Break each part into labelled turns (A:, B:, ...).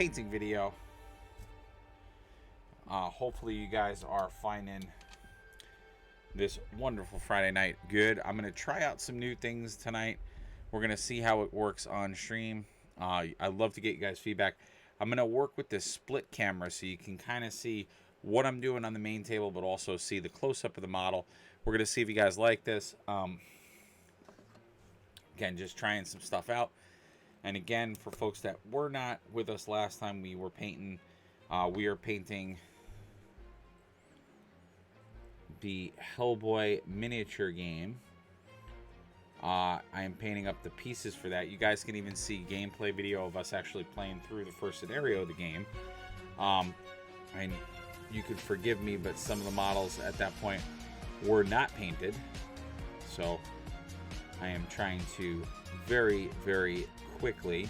A: painting video. Hopefully you guys are finding this wonderful Friday night good. I'm going to try out some new things tonight. We're going to see how it works on stream. I'd love to get you guys feedback. I'm going to work with this split camera so you can kind of see what I'm doing on the main table, but also see the close-up of the model. We're going to see if you guys like this. Again, just trying some stuff out. And again, for folks that were not with us last time, we were painting. We are painting the Hellboy miniature game. I am painting up the pieces for that. You guys can even see gameplay video of us actually playing through the first scenario of the game. And you could forgive me, but some of the models at that point were not painted. So I am trying to very, very quickly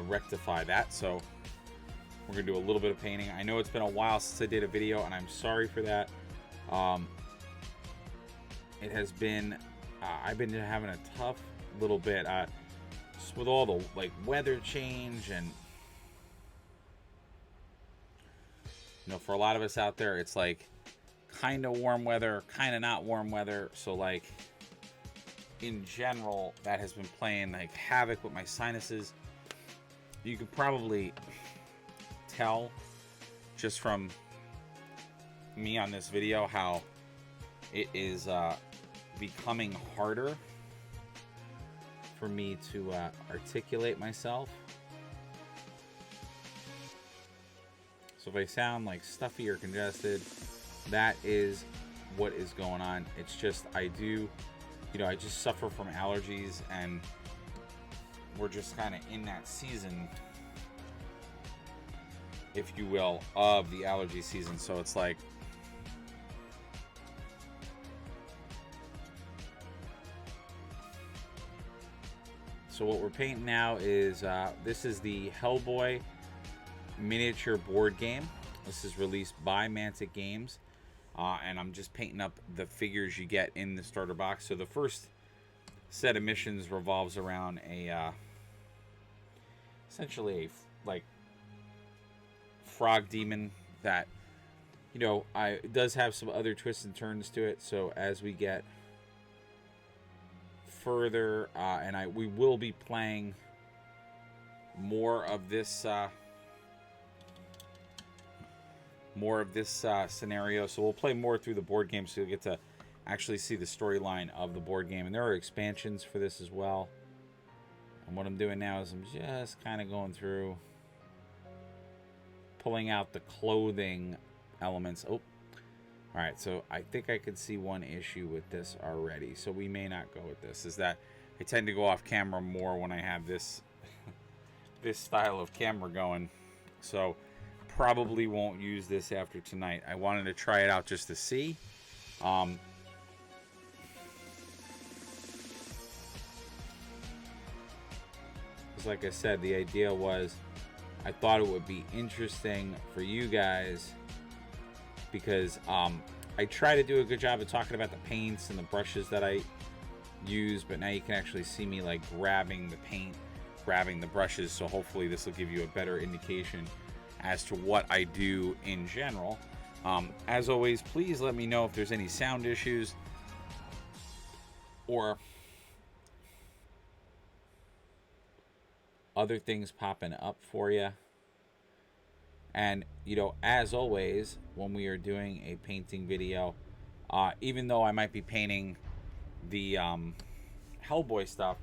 A: rectify that. So we're gonna do a little bit of painting. I know it's been a while since I did a video, and I'm sorry for that. It has been I've been having a tough little bit just with all the weather change, and for a lot of us out there, it's kind of warm weather, kind of not warm weather. So in general, that has been playing havoc with my sinuses. You can probably tell just from me on this video how it is becoming harder for me to articulate myself. So if I sound stuffy or congested, that is what is going on. It's just I just suffer from allergies, and we're just kind of in that season, if you will, of the allergy season. So it's so what we're painting now is this is the Hellboy miniature board game. This is released by Mantic Games. And I'm just painting up the figures you get in the starter box. So the first set of missions revolves around essentially a frog demon that it does have some other twists and turns to it. So as we get further, we will be playing more of this scenario. So we'll play more through the board game, so you'll get to actually see the storyline of the board game. And there are expansions for this as well. And what I'm doing now is I'm just kind of going through, pulling out the clothing elements. Oh, all right. So I think I could see one issue with this already. So we may not go with this. Is that I tend to go off camera more when I have this this style of camera going. So probably won't use this after tonight. I wanted to try it out just to see. Like I said, the idea was I thought it would be interesting for you guys because I try to do a good job of talking about the paints and the brushes that I use, but now you can actually see me grabbing the paint, grabbing the brushes. So hopefully this will give you a better indication as to what I do in general. As always, please let me know if there's any sound issues or other things popping up for you. And as always, when we are doing a painting video, even though I might be painting the Hellboy stuff,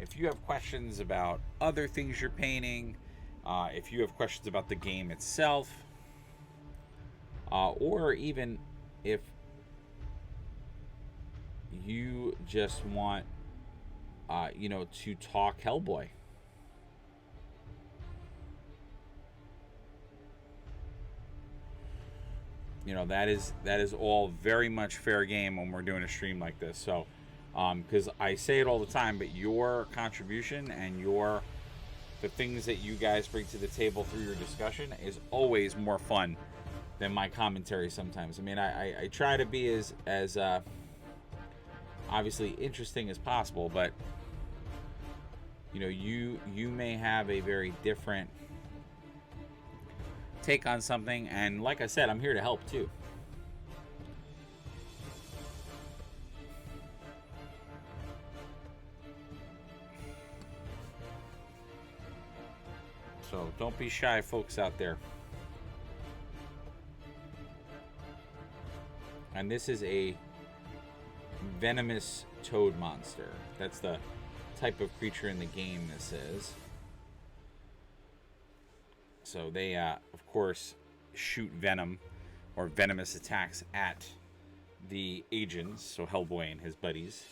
A: if you have questions about other things you're painting, if you have questions about the game itself, or even if you just want to talk Hellboy, that is all very much fair game when we're doing a stream like this. So because I say it all the time, but your contribution and the things that you guys bring to the table through your discussion is always more fun than my commentary sometimes. I mean, I try to be as obviously interesting as possible, but you know, you may have a very different take on something, and like I said, I'm here to help too. So don't be shy, folks out there. And this is a venomous toad monster. That's the type of creature in the game this is. So they, of course, shoot venom or venomous attacks at the agents, so Hellboy and his buddies.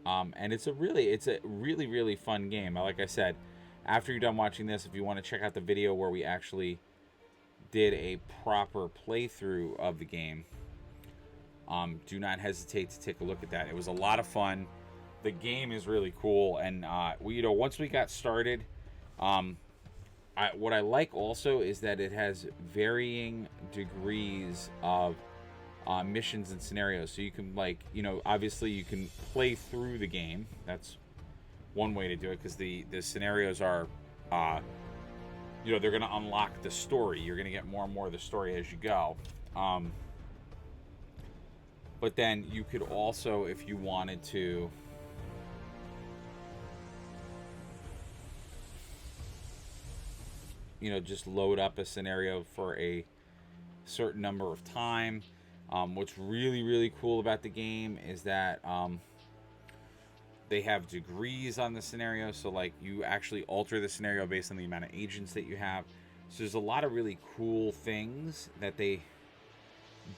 A: And it's a really fun game. Like I said, after you're done watching this, if you want to check out the video where we actually did a proper playthrough of the game, do not hesitate to take a look at that. It was a lot of fun. The game is really cool, and once we got started, what I like also is that it has varying degrees of missions and scenarios. So you can, like, obviously you can play through the game. That's one way to do it, because the scenarios are, they're going to unlock the story. You're going to get more and more of the story as you go. But then you could also, if you wanted to, just load up a scenario for a certain number of time. What's really cool about the game is that they have degrees on the scenario. So, like, you actually alter the scenario based on the amount of agents that you have. So there's a lot of really cool things that they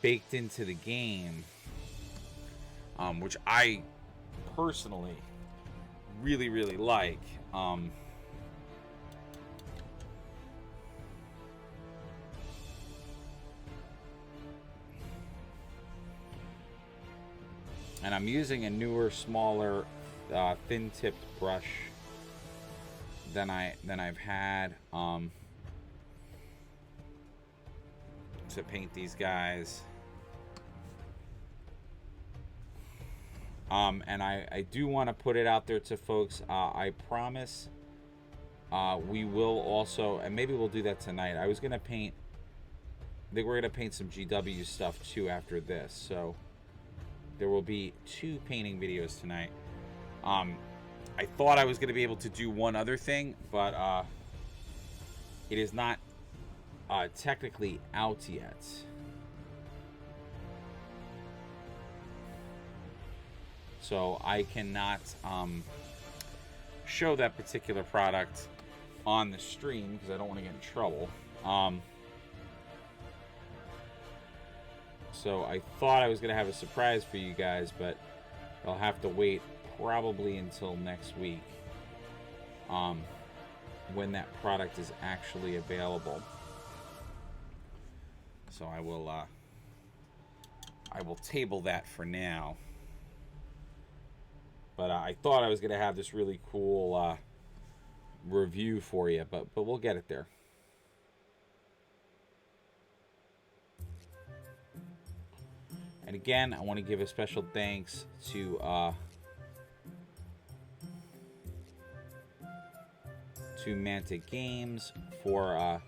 A: baked into the game, which I personally really like. And I'm using a newer, smaller, thin-tipped brush than I've had to paint these guys. And I do want to put it out there to folks. I promise we will also, and maybe we'll do that tonight. I think we're gonna paint some GW stuff too after this. So there will be 2 painting videos tonight. I thought I was going to be able to do one other thing, but it is not technically out yet. So I cannot show that particular product on the stream because I don't want to get in trouble. So I thought I was going to have a surprise for you guys, but I'll have to wait probably until next week when that product is actually available. So I will table that for now. But I thought I was going to have this really cool review for you, but we'll get it there. And again, I want to give a special thanks to Mantic Games for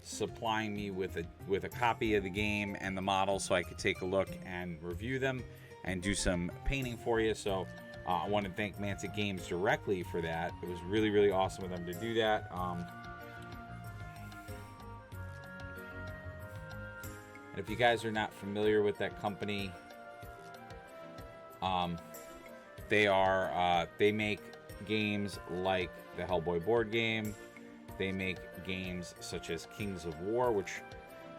A: supplying me with a copy of the game and the model, so I could take a look and review them and do some painting for you. So I want to thank Mantic Games directly for that. It was really awesome of them to do that. And if you guys are not familiar with that company, they make games like the Hellboy board game. They make games such as Kings of War, which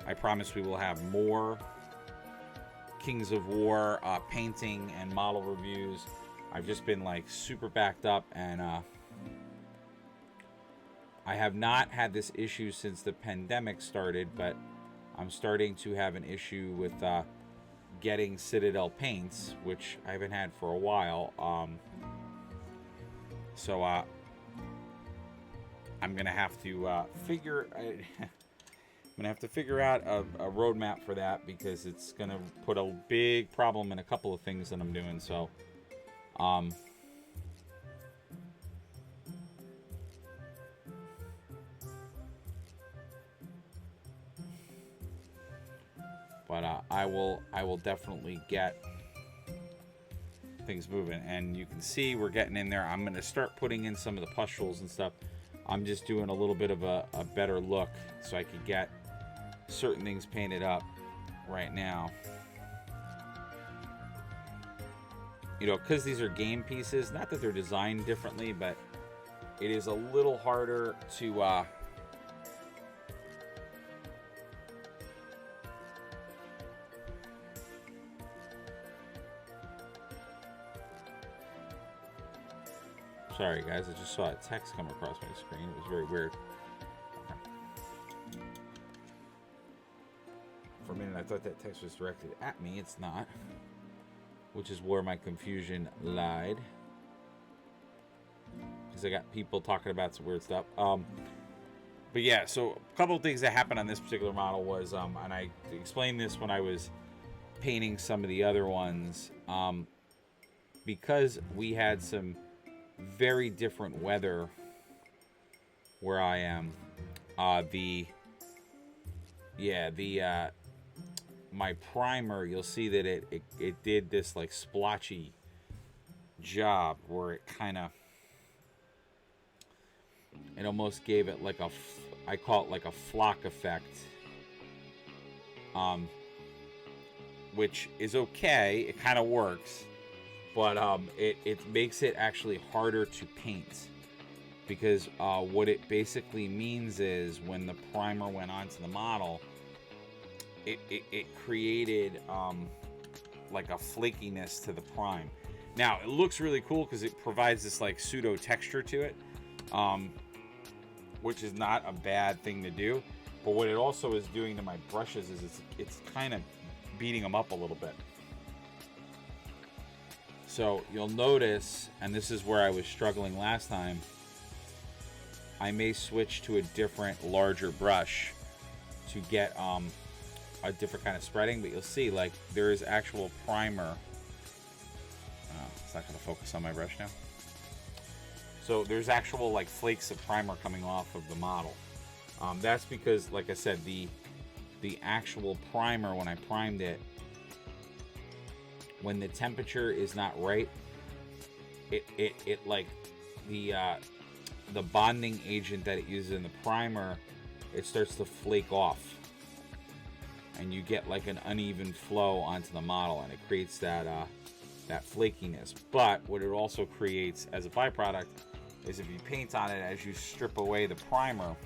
A: I promise we will have more Kings of War painting and model reviews. I've just been like super backed up, and I have not had this issue since the pandemic started, but I'm starting to have an issue with getting Citadel paints, which I haven't had for a while. So I'm gonna have to figure out a roadmap for that, because it's gonna put a big problem in a couple of things that I'm doing. So But I will definitely get things moving. And you can see we're getting in there. I'm going to start putting in some of the pustules and stuff. I'm just doing a little bit of a better look so I could get certain things painted up right now. You know, because these are game pieces, not that they're designed differently, but it is a little harder to sorry guys, I just saw a text come across my screen. It was very weird. Okay. For a minute I thought that text was directed at me. It's not, which is where my confusion lied, because I got people talking about some weird stuff. But yeah, so a couple of things that happened on this particular model was, and I explained this when I was painting some of the other ones, because we had some very different weather where I am. My primer, you'll see that it did this like splotchy job where it kind of, it almost gave it like I call it like a flock effect, which is okay. It kind of works, but it makes it actually harder to paint, because what it basically means is when the primer went onto the model, it created like a flakiness to the prime. Now it looks really cool because it provides this like pseudo texture to it, which is not a bad thing to do. But what it also is doing to my brushes is it's kind of beating them up a little bit. So you'll notice, and this is where I was struggling last time, I may switch to a different larger brush to get a different kind of spreading, but you'll see like there is actual primer. It's not going to focus on my brush now. So there's actual like flakes of primer coming off of the model. That's because, like I said, the actual primer, when I primed it, when the temperature is not right, it like the bonding agent that it uses in the primer, it starts to flake off, and you get like an uneven flow onto the model, and it creates that flakiness. But what it also creates as a byproduct is if you paint on it, as you strip away the primer,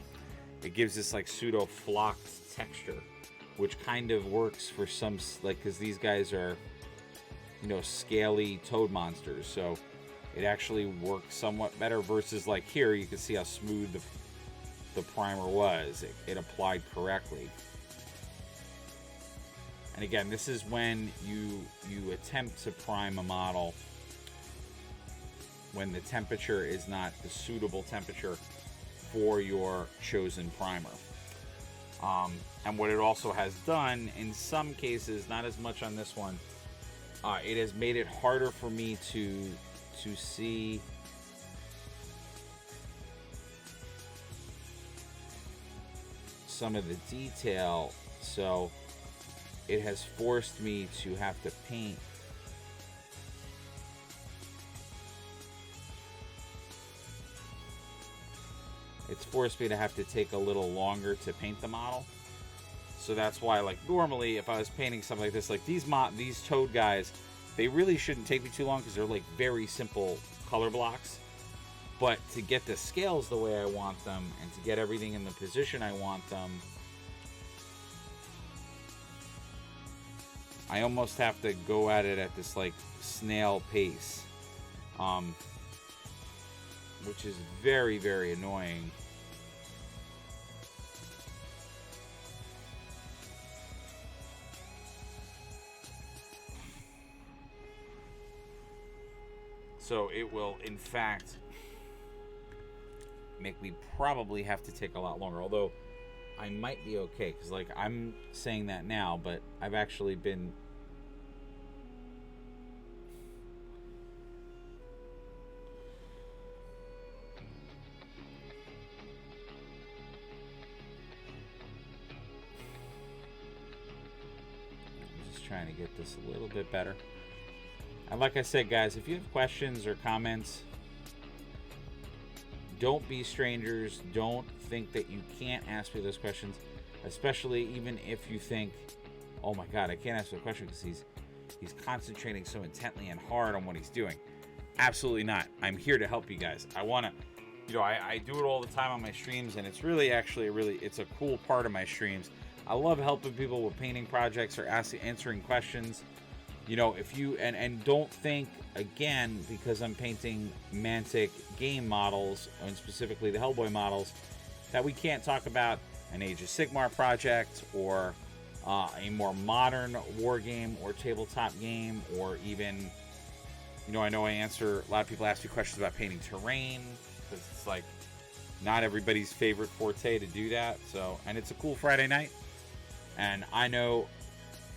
A: it gives this like pseudo flocked texture, which kind of works for some, like, because these guys are, you know, scaly toad monsters, so it actually works somewhat better versus like here you can see how smooth the primer was. It applied correctly. And again, this is when you attempt to prime a model when the temperature is not the suitable temperature for your chosen primer. And what it also has done in some cases, not as much on this one, it has made it harder for me to see some of the detail. So it has forced me to have to paint take a little longer to paint the model. So that's why, like, normally if I was painting something like this, like these toad guys, they really shouldn't take me too long because they're like very simple color blocks. But to get the scales the way I want them and to get everything in the position I want them, I almost have to go at it at this like snail pace, which is very, very annoying. So it will, in fact, make me probably have to take a lot longer. Although I might be okay, because like I'm saying that now, but I've actually been Just trying to get this a little bit better. And like I said, guys, if you have questions or comments, don't be strangers. Don't think that you can't ask me those questions, especially even if you think, oh my God, I can't ask the question because he's concentrating so intently and hard on what he's doing. Absolutely not. I'm here to help you guys. I want to, you know, I do it all the time on my streams, and it's really actually it's a cool part of my streams. I love helping people with painting projects or answering questions. You know, if you, and don't think, again, because I'm painting Mantic game models, and specifically the Hellboy models, that we can't talk about an Age of Sigmar project, or a more modern war game or tabletop game, or even, you know, I know a lot of people ask me questions about painting terrain, because it's like not everybody's favorite forte to do that. So, and it's a cool Friday night, and I know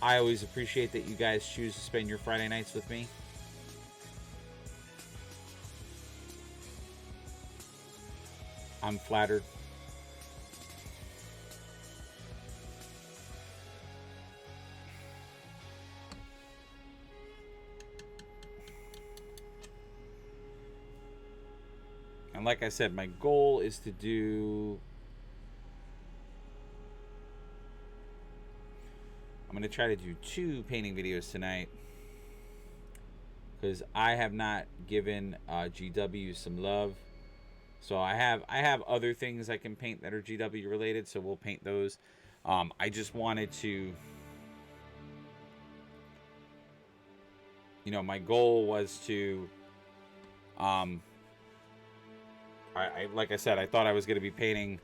A: I always appreciate that you guys choose to spend your Friday nights with me. I'm flattered. And like I said, my goal is to do... I'm going to try to do 2 painting videos tonight, because I have not given GW some love. So I have other things I can paint that are GW related, so we'll paint those. I just wanted to, you know, my goal was to, like I said, I thought I was going to be painting,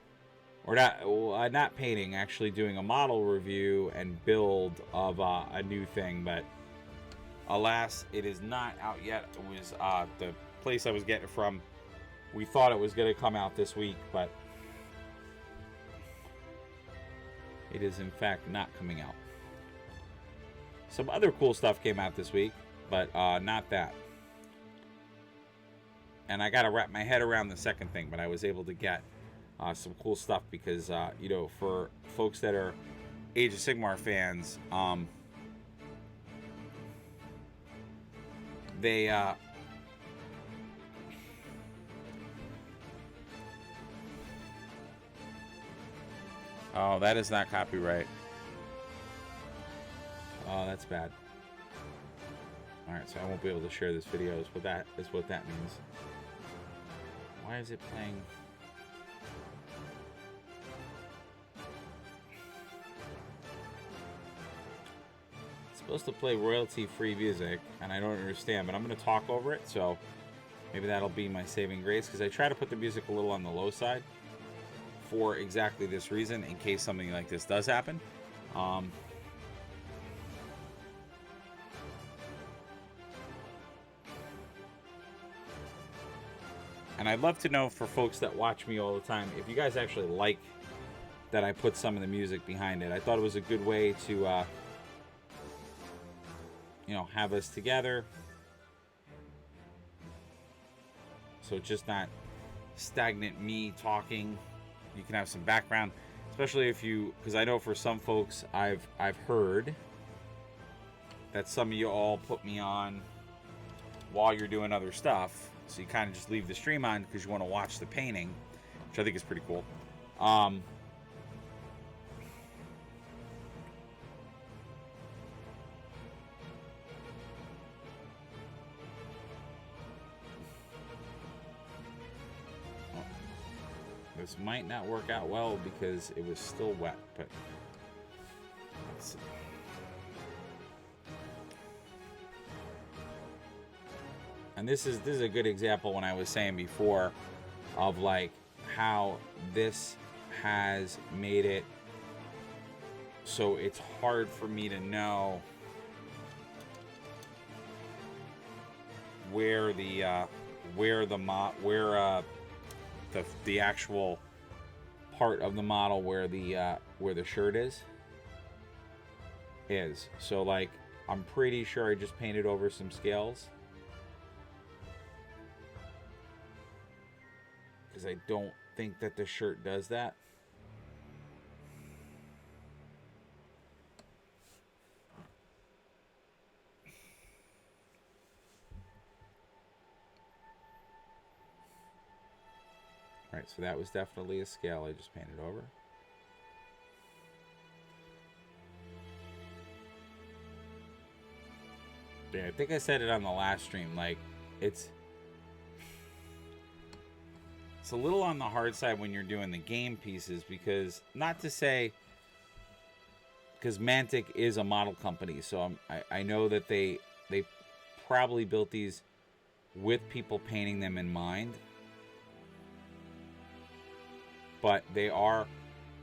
A: or not painting, actually doing a model review and build of a new thing, but alas, it is not out yet. It was the place I was getting it from. We thought it was going to come out this week, but it is in fact not coming out. Some other cool stuff came out this week, but not that. And I got to wrap my head around the second thing, but I was able to get some cool stuff because, you know, for folks that are Age of Sigmar fans, they... oh, that is not copyright. Oh, that's bad. Alright, so I won't be able to share this video, is what that means. Why is it playing? It's supposed to play royalty-free music, and I don't understand, but I'm going to talk over it, so maybe that'll be my saving grace, because I try to put the music a little on the low side for exactly this reason, in case something like this does happen. And I'd love to know, for folks that watch me all the time, if you guys actually like that I put some of the music behind it. I thought it was a good way to, you know, have us together. So it's just not stagnant me talking. You can have some background, especially if you, because I know for some folks, I've heard that some of you all put me on while you're doing other stuff. So you kind of just leave the stream on because you want to watch the painting, which I think is pretty cool. This might not work out well because it was still wet, but let's see. And this is a good example, when I was saying before, of like how this has made it so it's hard for me to know where the actual part of the model where the shirt is. So like, I'm pretty sure I just painted over some scales, because I don't think that the shirt does that. Right, so that was definitely a scale I just painted over. Yeah, I think I said it on the last stream. Like, it's a little on the hard side when you're doing the game pieces, because not to say, because Mantic is a model company, so I know that they probably built these with people painting them in mind, but they are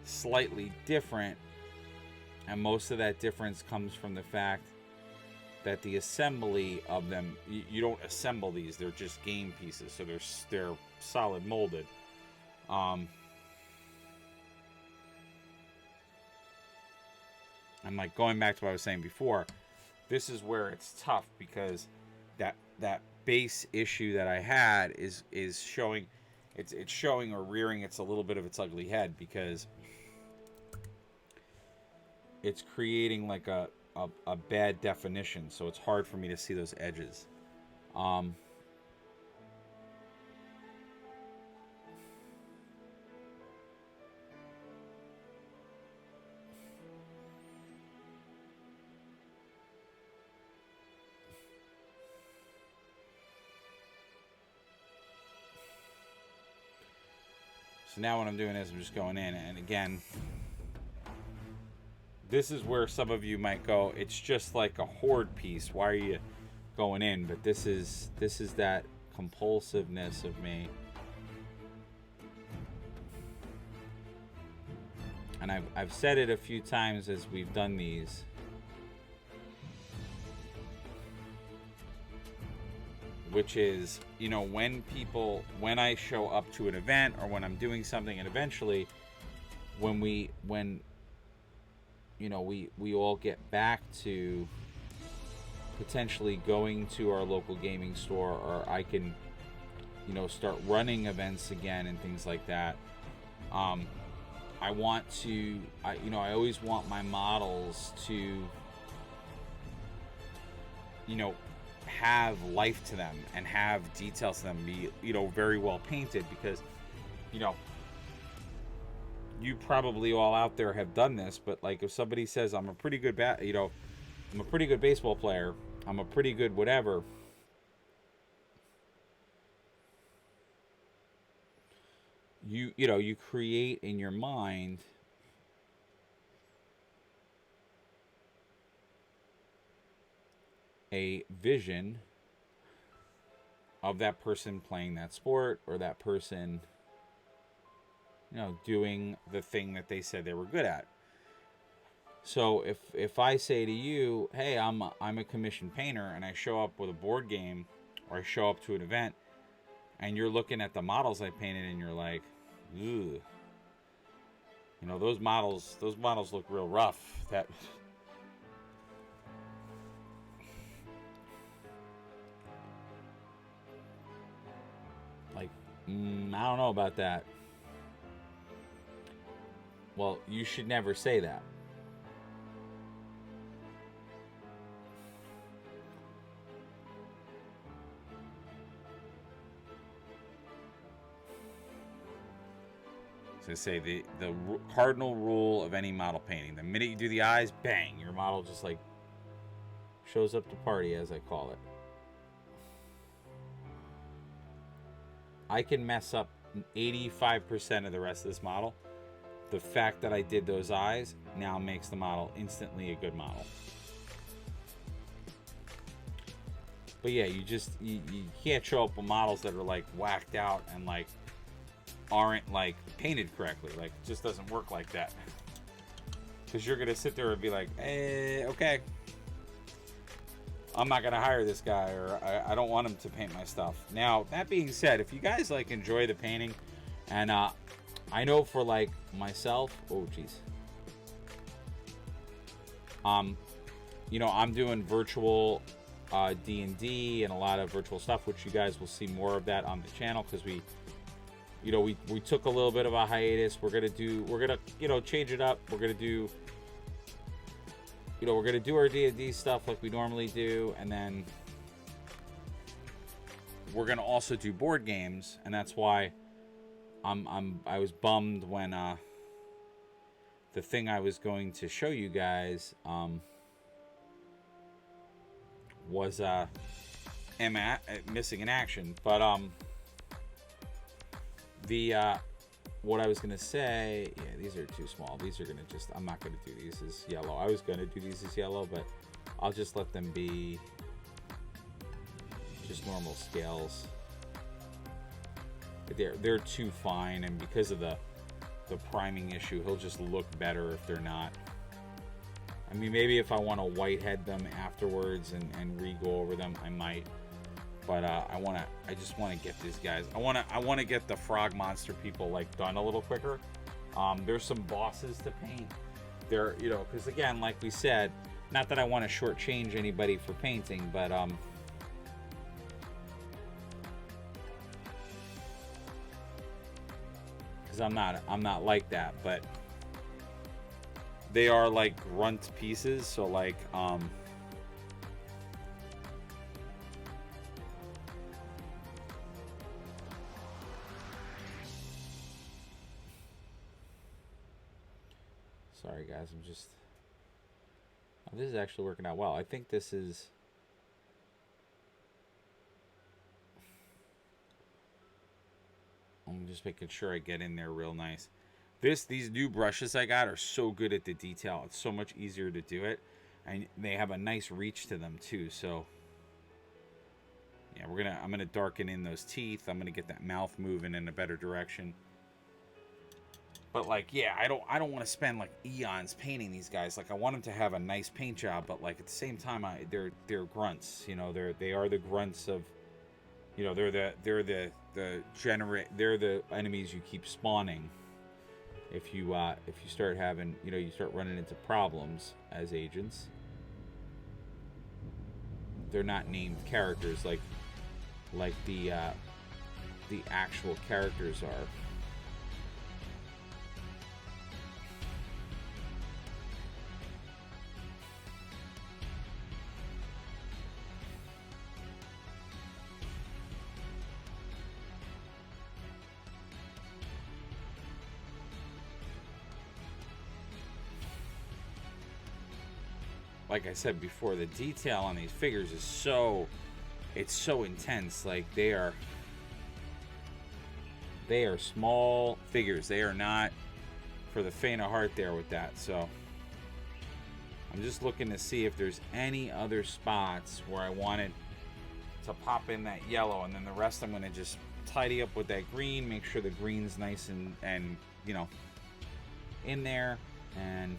A: slightly different, and most of that difference comes from the fact that the assembly of them, you don't assemble these, they're just game pieces, so they're solid molded. I'm like, going back to what I was saying before, this is where it's tough, because that base issue that I had is showing, it's showing or rearing it's a little bit of its ugly head, because it's creating like a bad definition, so it's hard for me to see those edges. So now what I'm doing is I'm just going in, and again, this is where some of you might go, it's just like a horde piece, why are you going in? But this is that compulsiveness of me. And I've said it a few times as we've done these. Which is, you know, when I show up to an event, or when I'm doing something, and eventually when you know, we all get back to potentially going to our local gaming store, or I can, you know, start running events again and things like that. I want to, I always want my models to, you know, have life to them and have details to them, be, you know, very well painted, because, you know, you probably all out there have done this, but like if somebody says I'm a pretty good I'm a pretty good baseball player, I'm a pretty good whatever, you create in your mind a vision of that person playing that sport, or that person, you know, doing the thing that they said they were good at. So if I say to you, hey, I'm a commissioned painter, and I show up with a board game, or I show up to an event, and you're looking at the models I painted, and you're like, ugh, you know, those models look real rough. That, like, I don't know about that. Well, you should never say that. So say the cardinal rule of any model painting: the minute you do the eyes, bang, your model just like shows up to party, as I call it. I can mess up 85% of the rest of this model. The fact that I did those eyes now makes the model instantly a good model. But yeah, you can't show up with models that are like whacked out and like aren't like painted correctly. Like, it just doesn't work like that. Because you're gonna sit there and be like, okay, I'm not gonna hire this guy, or I don't want him to paint my stuff. Now, that being said, if you guys like enjoy the painting, and I know for like myself, oh geez, you know, I'm doing virtual D&D and a lot of virtual stuff, which you guys will see more of that on the channel, because we took a little bit of a hiatus. We're gonna you know, change it up. We're gonna do our D&D stuff like we normally do, and then we're gonna also do board games, and that's why I was bummed when the thing I was going to show you guys was missing in action. But the what I was gonna say, yeah, these are too small. These are gonna just, I'm not gonna do these as yellow. I was gonna do these as yellow, but I'll just let them be just normal scales. They're too fine, and because of the priming issue, he'll just look better if they're not. I mean, maybe if I want to whitehead them afterwards and re-go over them, I might. But I just want to get these guys. I want to get the frog monster people like done a little quicker. There's some bosses to paint. They're, you know, because again, like we said, not that I want to shortchange anybody for painting, but because I'm not like that, but they are like grunt pieces, so like sorry guys, I'm just, oh, this is actually working out well. I think this is, I'm just making sure I get in there real nice. These new brushes I got are so good at the detail. It's so much easier to do it, and they have a nice reach to them too. So yeah, I'm gonna darken in those teeth. I'm gonna get that mouth moving in a better direction. But like, yeah, I don't want to spend like eons painting these guys. Like, I want them to have a nice paint job, but like at the same time, they're grunts. You know, they are the grunts of, you know, they're the enemies you keep spawning. If you start having, you know, you start running into problems as agents. They're not named characters like the actual characters are. Like I said before, the detail on these figures is so intense. Like they are small figures. They are not for the faint of heart there with that. So I'm just looking to see if there's any other spots where I wanted to pop in that yellow, and then the rest I'm going to just tidy up with that green, make sure the green's nice and you know, in there, and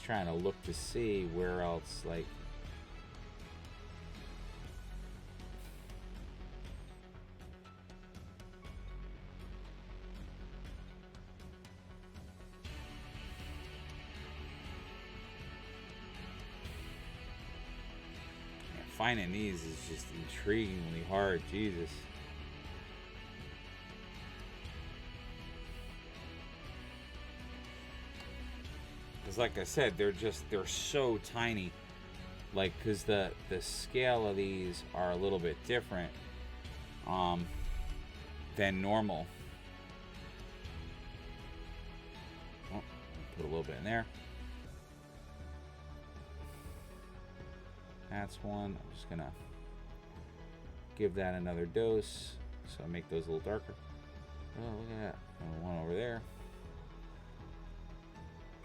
A: trying to look to see where else, like, yeah, finding these is just intriguingly hard. Jesus. Because like I said, they're so tiny. Like, because the scale of these are a little bit different than normal. Oh, put a little bit in there. That's one. I'm just gonna give that another dose, so I make those a little darker. Oh, look at that. One over there.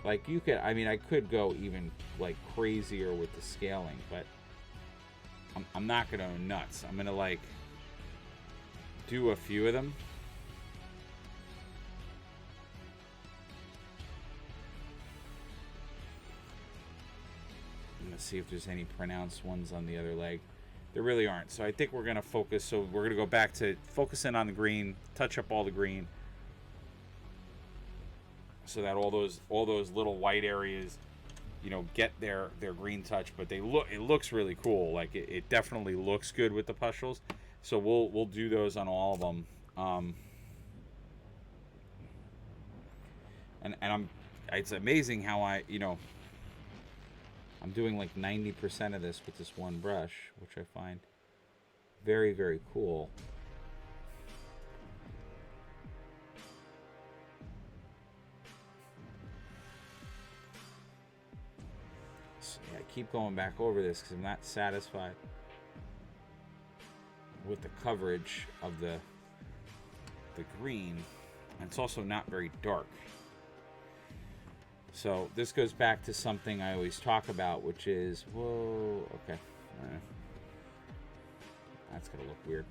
A: Like, you could, I mean, I could go even like crazier with the scaling, but I'm not gonna go nuts. I'm gonna like do a few of them. I'm gonna see if there's any pronounced ones on the other leg. There really aren't. So I think we're gonna focus. So we're gonna go back to focusing on the green, touch up all the green, so that all those little white areas, you know, get their green touch. But it looks really cool. Like it definitely looks good with the pustules. So we'll do those on all of them. And it's amazing how I'm doing like 90% of this with this one brush, which I find Very, very cool. So, yeah, I keep going back over this because I'm not satisfied with the coverage of the green. And it's also not very dark. So this goes back to something I always talk about, which is, whoa, okay. That's gonna look weird.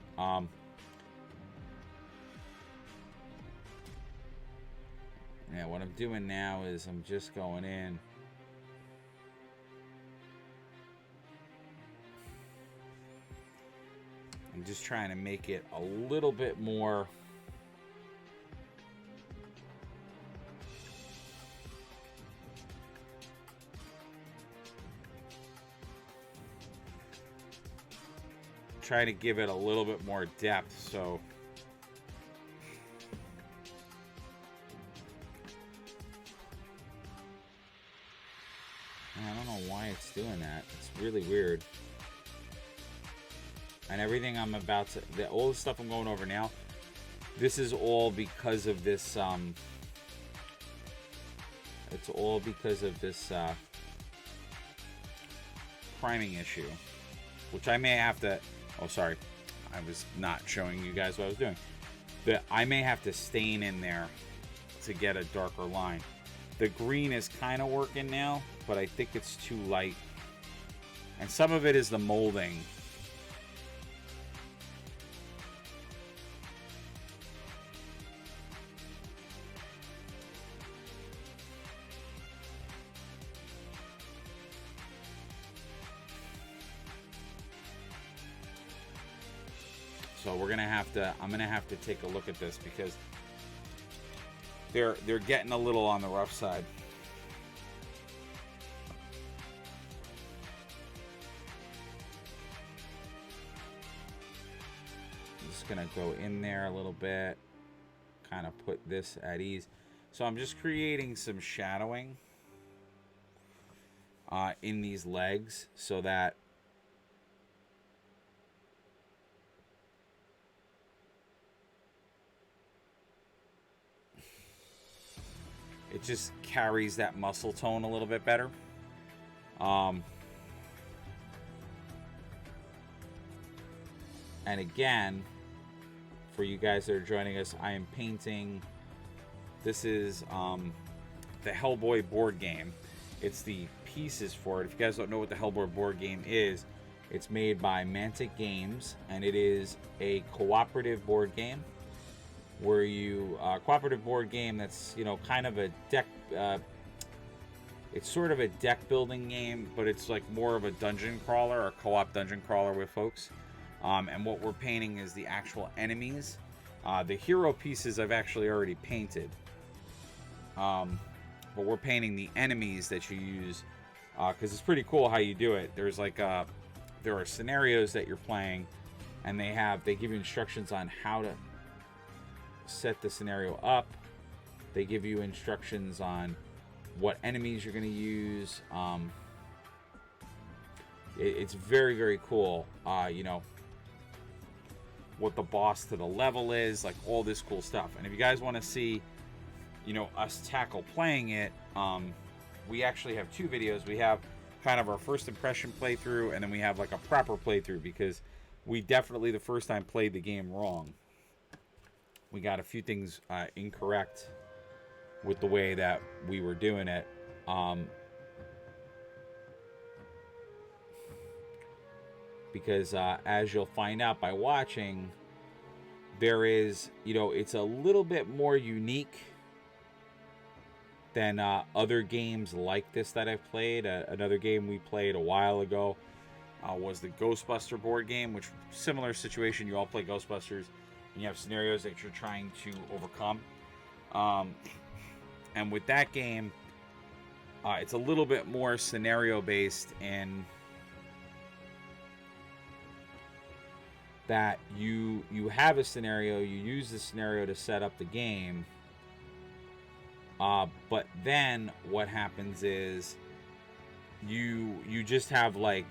A: Yeah, what I'm doing now is I'm just going in. I'm just trying to make it a little bit more try to give it a little bit more depth, so I don't know why it's doing that. It's really weird. And everything I'm about to, all the stuff I'm going over now, this is all because of this, it's all because of this priming issue, which I may have to, oh, sorry. I was not showing you guys what I was doing. I may have to stain in there to get a darker line. The green is kind of working now, but I think it's too light. And some of it is the molding. So we're gonna have to, I'm gonna have to take a look at this because they're getting a little on the rough side. I'm just gonna go in there a little bit, kind of put this at ease. So I'm just creating some shadowing in these legs so that it just carries that muscle tone a little bit better. And again, for you guys that are joining us, I am painting. This is the Hellboy board game. It's the pieces for it. If you guys don't know what the Hellboy board game is, it's made by Mantic Games, and it is a cooperative board game where you cooperative board game that's, you know, kind of a deck, it's sort of a deck building game, but it's like more of a dungeon crawler, a co-op dungeon crawler with folks. And what we're painting is the actual enemies. The hero pieces I've actually already painted, but we're painting the enemies that you use, because it's pretty cool how you do it. There's like there are scenarios that you're playing, and they give you instructions on how to set the scenario up. They give you instructions on what enemies you're going to use. It's very, very cool. You know, what the boss to the level is, like all this cool stuff. And if you guys want to see, you know, us tackle playing it, we actually have two videos. We have kind of our first impression playthrough, and then we have like a proper playthrough, because we definitely the first time played the game wrong. We got a few things incorrect with the way that we were doing it. Because as you'll find out by watching, there is, you know, it's a little bit more unique than other games like this that I've played. Another game we played a while ago was the Ghostbuster board game, which similar situation. You all play Ghostbusters, and you have scenarios that you're trying to overcome. And with that game, it's a little bit more scenario based, in that you have a scenario, you use the scenario to set up the game, but then what happens is you just have like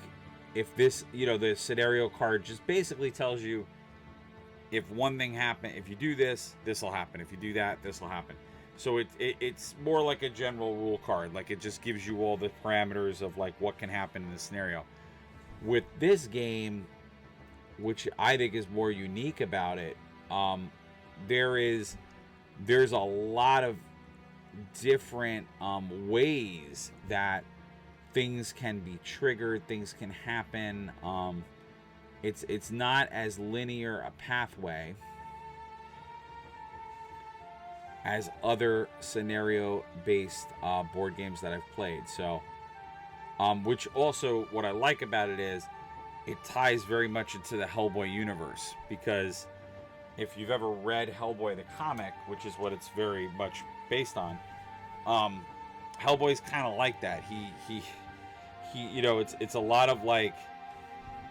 A: if this, the scenario card just basically tells you if one thing happen, if you do this, this will happen. If you do that, this will happen. So it's more like a general rule card. Like it just gives you all the parameters of like what can happen in the scenario. With this game, which I think is more unique about it, there's a lot of different ways that things can be triggered, things can happen. It's not as linear a pathway as other scenario-based board games that I've played. So, which also, what I like about it is, it ties very much into the Hellboy universe. Because if you've ever read Hellboy the comic, which is what it's very much based on, Hellboy's kind of like that. He it's a lot of like,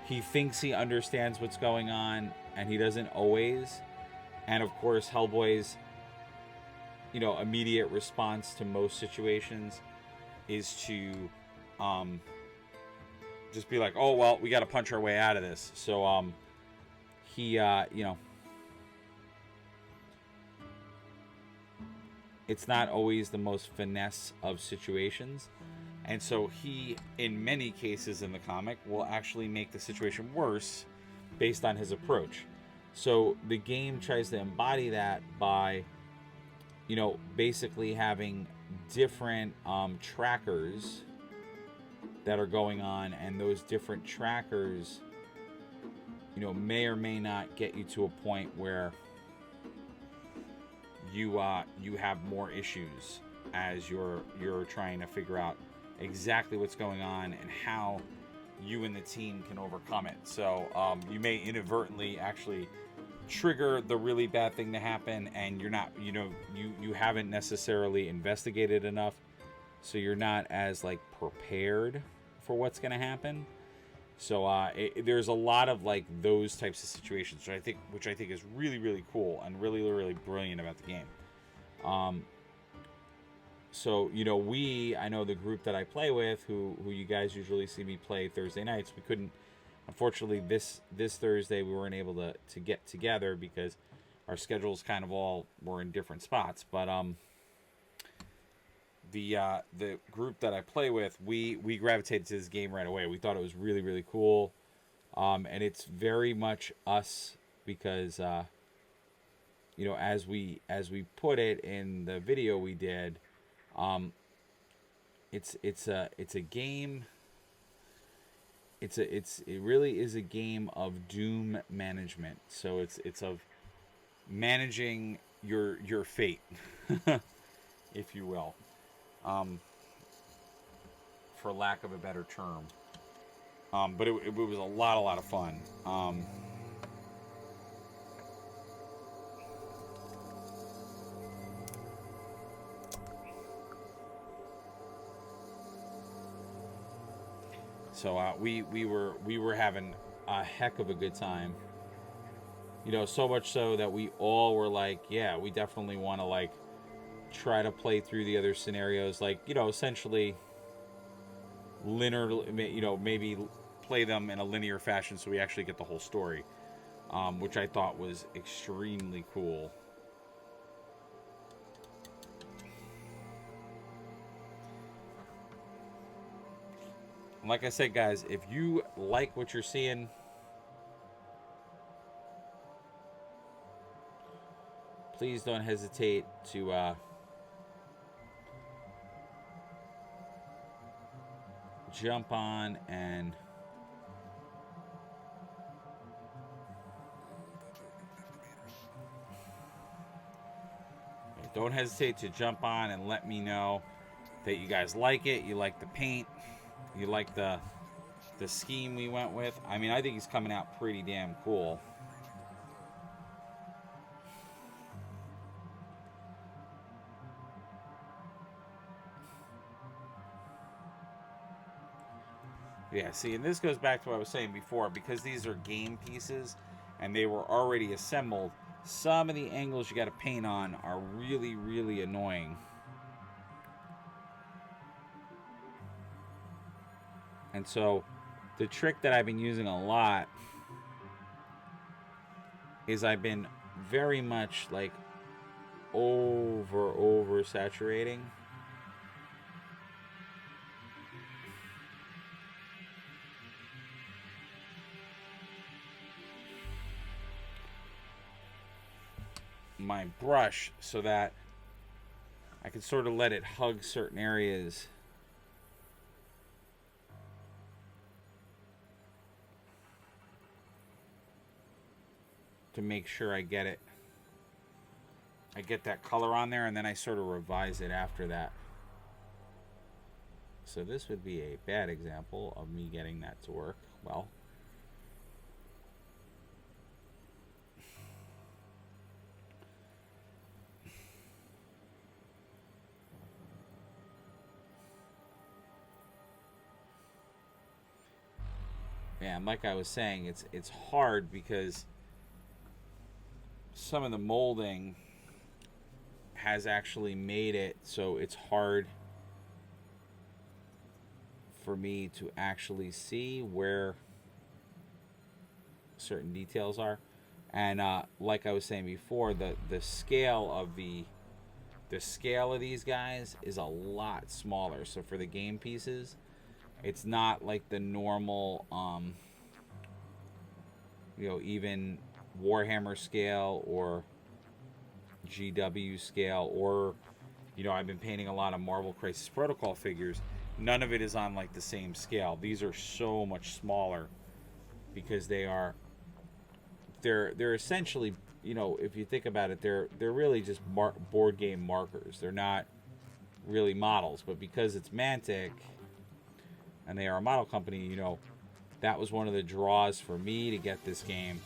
A: he thinks he understands what's going on, and he doesn't always. And of course, Hellboy's immediate response to most situations is to just be like, oh well, we got to punch our way out of this. So he it's not always the most finesse of situations, and so he, in many cases in the comic, will actually make the situation worse based on his approach. So the game tries to embody that by basically having different trackers that are going on, and those different trackers, may or may not get you to a point where you have more issues as you're trying to figure out exactly what's going on and how you and the team can overcome it. So you may inadvertently actually trigger the really bad thing to happen, and you're not, you haven't necessarily investigated enough, so you're not as like prepared for what's going to happen. So there's a lot of like those types of situations, which I think is really, really cool and really, really brilliant about the game. So I know the group that I play with, who you guys usually see me play Thursday nights, we couldn't. Unfortunately, this Thursday we weren't able to get together because our schedules kind of all were in different spots. But the group that I play with, we gravitated to this game right away. We thought it was really, really cool, and it's very much us because as we put it in the video we did, it's a game. It really is a game of doom management. So it's of managing your fate, if you will, for lack of a better term. But it was a lot of fun. So we were having a heck of a good time. So much so that we all were like, yeah, we definitely want to like try to play through the other scenarios, like essentially linear, maybe play them in a linear fashion so we actually get the whole story, which I thought was extremely cool. Like I said, guys, if you like what you're seeing, please don't hesitate to jump on and let me know that you guys like it, you like the paint, you like the scheme we went with. I mean, I think he's coming out pretty damn cool. Yeah, see, and this goes back to what I was saying before, because these are game pieces and they were already assembled, some of the angles you got to paint on are really, really annoying. And so The trick that I've been using a lot is I've been very much like over saturating. My brush so that I can sort of let it hug certain areas. To make sure I get it. I get that color on there, and then I sort of revise it after that. So this would be a bad example of me getting that to work well. Yeah, and like I was saying, it's hard because some of the molding has actually made it so it's hard for me to actually see where certain details are. And like I was saying before, the scale of the scale of these guys is a lot smaller. So for the game pieces, it's not like the normal even Warhammer scale or GW scale, or I've been painting a lot of Marvel Crisis Protocol figures. None of it is on like the same scale. These are so much smaller because they're essentially, if you think about it, they're really just board game markers. They're not really models, but because it's Mantic and they are a model company, that was one of the draws for me to get this game,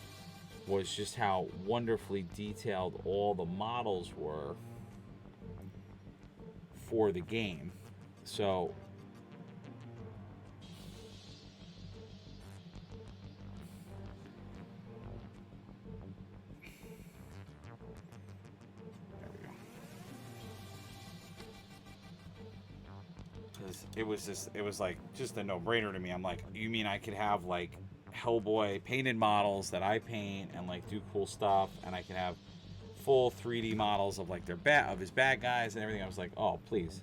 A: was just how wonderfully detailed all the models were for the game. So it was like just a no-brainer to me. I'm like, you mean I could have like Hellboy painted models that I paint and like do cool stuff, and I can have full 3D models of like of his bad guys and everything. I was like, oh please.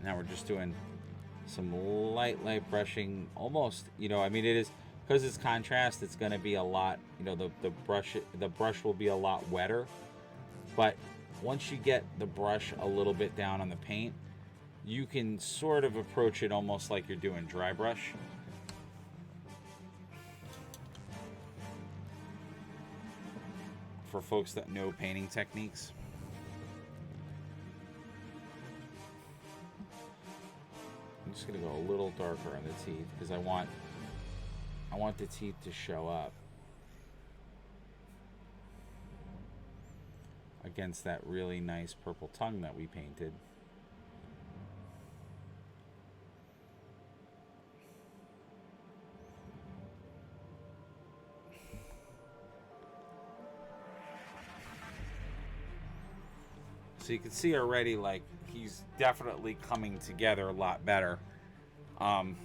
A: Now we're just doing some light brushing, almost, I mean, it is, because it's contrast, it's going to be a lot, the brush will be a lot wetter. But once you get the brush a little bit down on the paint, you can sort of approach it almost like you're doing dry brush. For folks that know painting techniques. I'm just going to go a little darker on the teeth because I want the teeth to show up against that really nice purple tongue that we painted. So you can see already, like, he's definitely coming together a lot better. And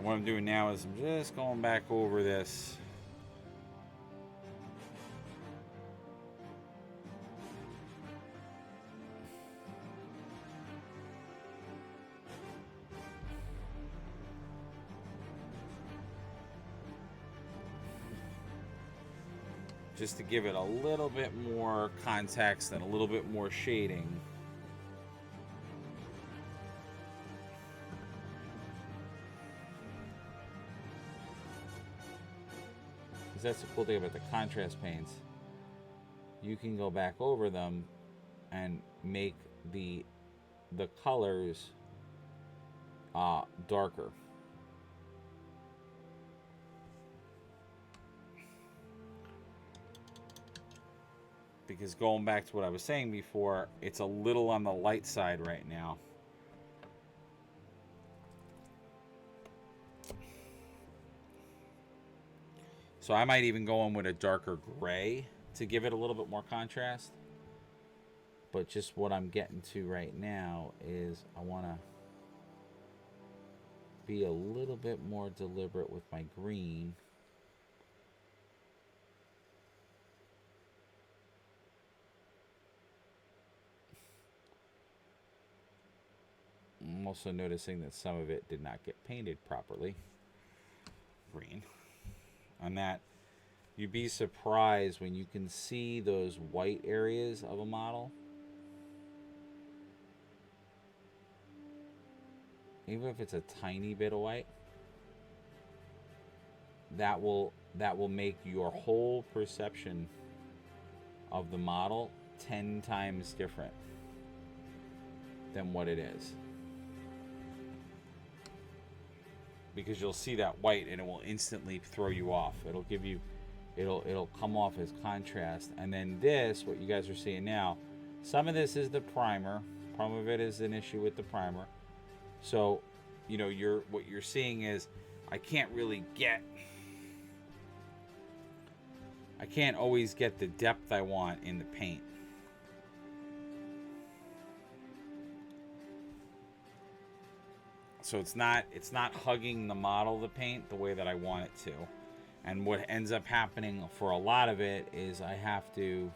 A: what I'm doing now is I'm just going back over this. Just to give it a little bit more context and a little bit more shading. Because that's the cool thing about the contrast paints. You can go back over them and make the colors darker. Because going back to what I was saying before, it's a little on the light side right now. So I might even go in with a darker gray to give it a little bit more contrast. But just what I'm getting to right now is I want to be a little bit more deliberate with my green. I'm also noticing that some of it did not get painted properly. Green. On that, you'd be surprised when you can see those white areas of a model. Even if it's a tiny bit of white, that will make your whole perception of the model 10 times different than what it is. Because you'll see that white and it will instantly throw you off. It'll give you, it'll come off as contrast. And then this, what you guys are seeing now, some of this is the primer. Some of it is an issue with the primer. So, you know, what you're seeing is I can't always get the depth I want in the paint. So it's not hugging the model, the paint, the way that I want it to. And what ends up happening for a lot of it is I have to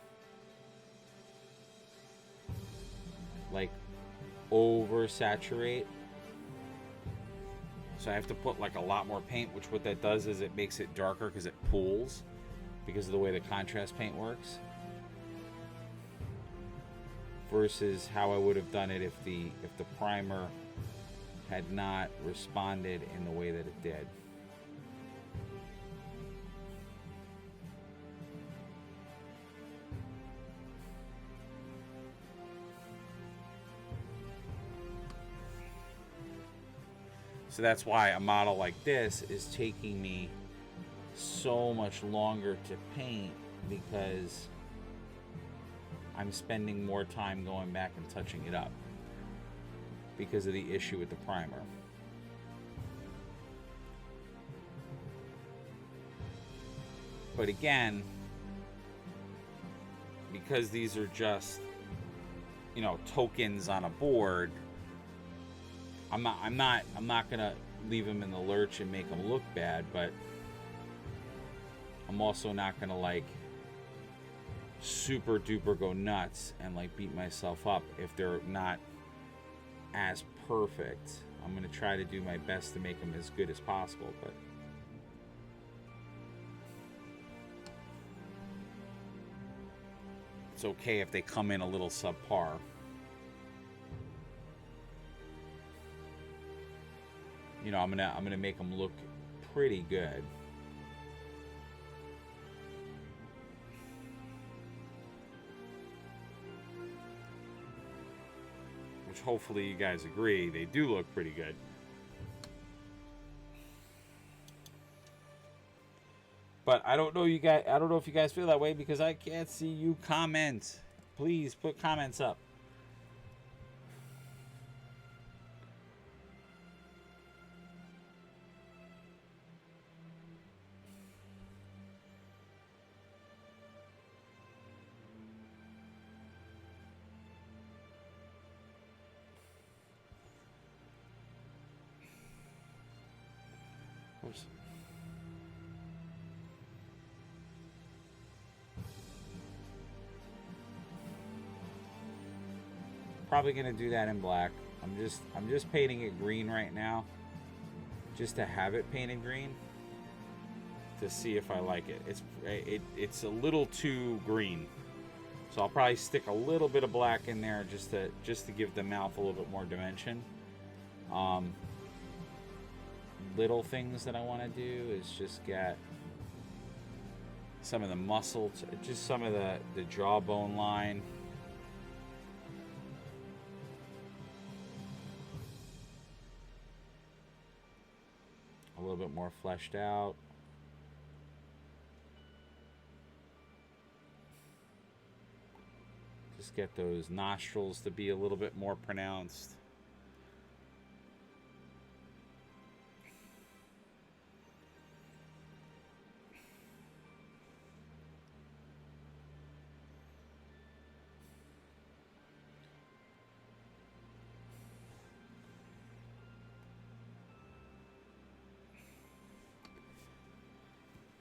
A: like oversaturate. So I have to put like a lot more paint, which what that does is it makes it darker because it pools because of the way the contrast paint works. Versus how I would have done it if the primer had not responded in the way that it did. So that's why a model like this is taking me so much longer to paint, because I'm spending more time going back and touching it up because of the issue with the primer. But again, because these are just, you know, tokens on a board, I'm not gonna leave them in the lurch and make them look bad, but I'm also not gonna like super duper go nuts and like beat myself up if they're not as perfect. I'm gonna try to do my best to make them as good as possible, but it's okay if they come in a little subpar. You know, I'm gonna make them look pretty good. Which hopefully you guys agree, they do look pretty good. But I don't know if you guys feel that way because I can't see you comment. Please put comments up. Oops. Probably gonna do that in black. I'm just painting it green right now, just to have it painted green, to see if I like it. It's a little too green, so I'll probably stick a little bit of black in there just to give the mouth a little bit more dimension. Little things that I want to do is just get some of the muscle, just some of the jawbone line. A little bit more fleshed out. get those nostrils to be a little bit more pronounced.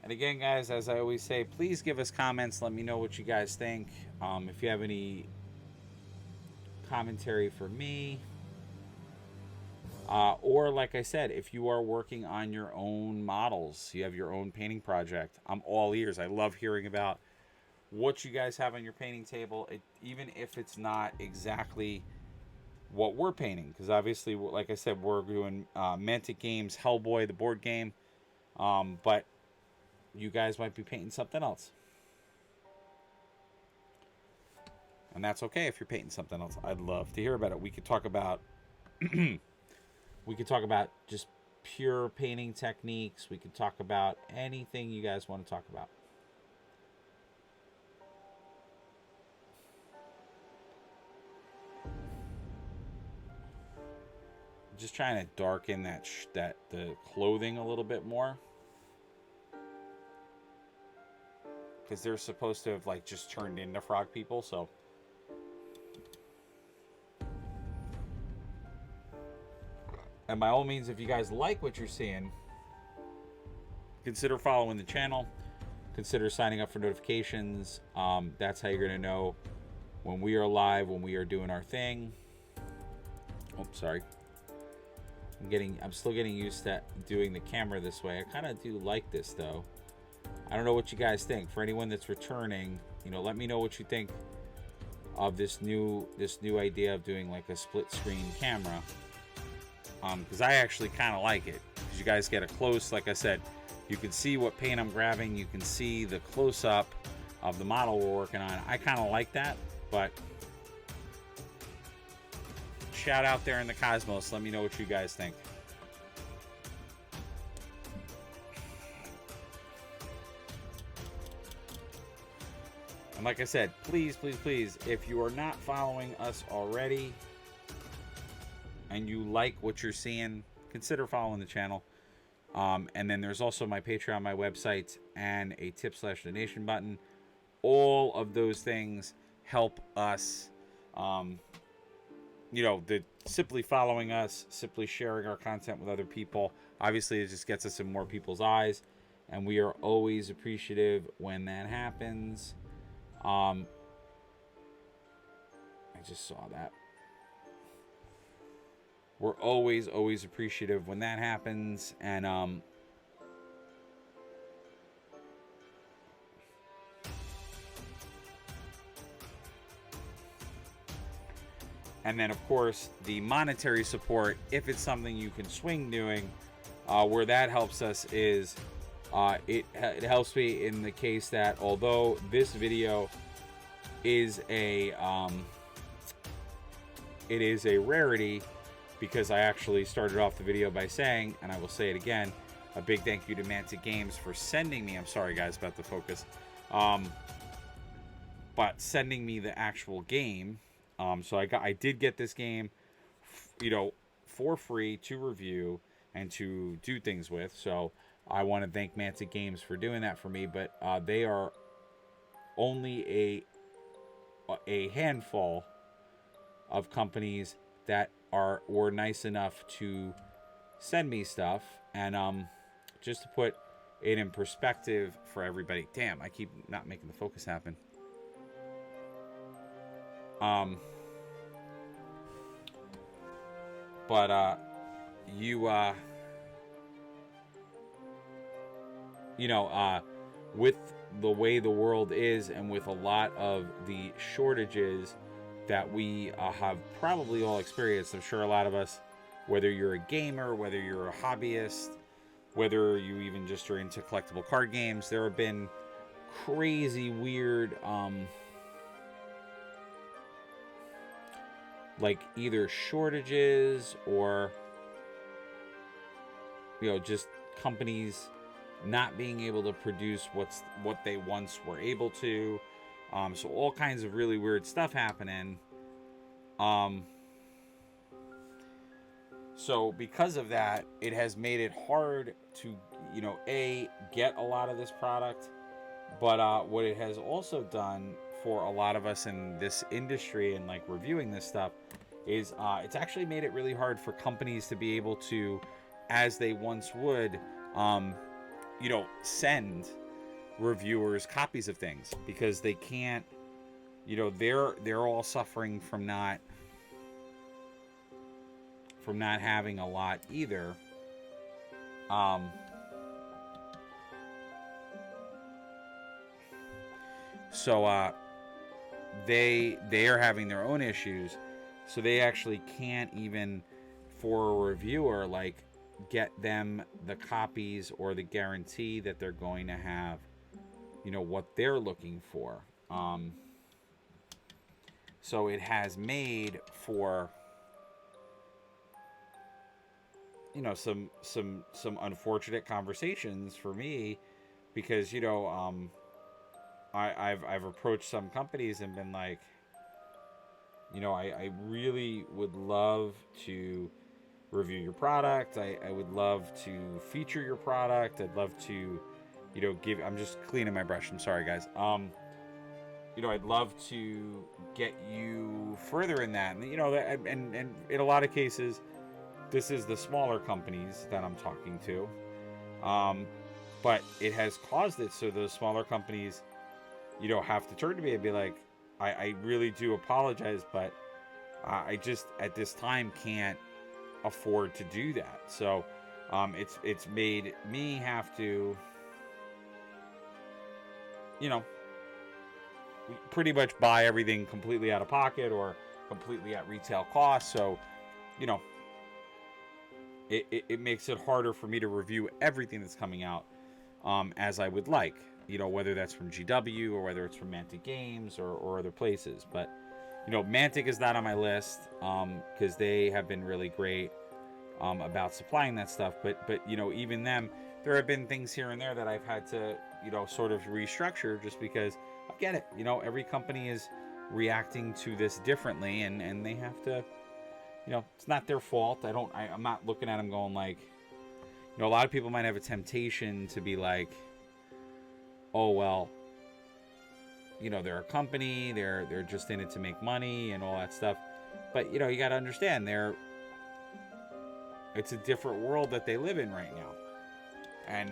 A: And again, guys, as I always say, please give us comments. Let me know what you guys think. If you have any commentary for me, or like I said, if you are working on your own models, you have your own painting project, I'm all ears. I love hearing about what you guys have on your painting table, even if it's not exactly what we're painting. Because obviously, like I said, we're doing Mantic games, Hellboy, the board game. But you guys might be painting something else. And that's okay if you're painting something else. I'd love to hear about it. We could talk about just pure painting techniques. We could talk about anything you guys want to talk about. Just trying to darken the clothing a little bit more. Because they're supposed to have like just turned into frog people, so. And by all means, if you guys like what you're seeing, consider following the channel. Consider signing up for notifications. That's how you're going to know when we are live, when we are doing our thing. Oh, sorry. I'm still getting used to doing the camera this way. I kind of do like this, though. I don't know what you guys think. For anyone that's returning, let me know what you think of this new idea of doing like a split screen camera. Because I actually kind of like it. Because you guys get a close, like I said, you can see what paint I'm grabbing. You can see the close up of the model we're working on. I kind of like that, but shout out there in the cosmos. Let me know what you guys think. And like I said, please, please, please, if you are not following us already and you like what you're seeing, consider following the channel. And then there's also my Patreon, my website, and a tip/donation button. All of those things help us. Simply following us, simply sharing our content with other people. Obviously, it just gets us in more people's eyes. And we are always appreciative when that happens. I just saw that. We're always appreciative when that happens. And then, of course, the monetary support, if it's something you can swing doing, where that helps us is it helps me in the case that although this video is it is a rarity, because I actually started off the video by saying, and I will say it again, a big thank you to Mantic Games for sending me, I'm sorry guys about the focus, but sending me the actual game. So I did get this game, for free to review and to do things with. So I want to thank Mantic Games for doing that for me. But they are only a handful of companies that were nice enough to send me stuff. And just to put it in perspective for everybody. Damn, I keep not making the focus happen. With the way the world is, and with a lot of the shortages that we have probably all experienced, I'm sure a lot of us, whether you're a gamer, whether you're a hobbyist, whether you even just are into collectible card games, there have been crazy weird like either shortages or just companies not being able to produce what they once were able to. So all kinds of really weird stuff happening. So because of that, it has made it hard to, get a lot of this product. But what it has also done for a lot of us in this industry and like reviewing this stuff is it's actually made it really hard for companies to be able to, as they once would, send reviewers copies of things, because they can't, they're all suffering from not having a lot either. So they are having their own issues, so they actually can't even, for a reviewer, like, get them the copies or the guarantee that they're going to have, what they're looking for. So it has made for, some unfortunate conversations for me, because I've approached some companies and been like, I really would love to review your product. I would love to feature your product. I'd love to, I'm just cleaning my brush. I'm sorry, guys. I'd love to get you further in that. And in a lot of cases, this is the smaller companies that I'm talking to. But it has caused it so those smaller companies, have to turn to me and be like, I really do apologize, but I just at this time can't afford to do that. So it's made me have to, pretty much buy everything completely out of pocket or completely at retail cost. So, it makes it harder for me to review everything that's coming out as I would like. Whether that's from GW or whether it's from Mantic Games or other places. But, Mantic is not on my list because they have been really great about supplying that stuff. But even them, there have been things here and there that I've had to, sort of restructure, just because I get it. Every company is reacting to this differently, and they have to, it's not their fault. I'm not looking at them going like, a lot of people might have a temptation to be like, oh, well, they're a company, they're just in it to make money and all that stuff. But, you got to understand, it's a different world that they live in right now. And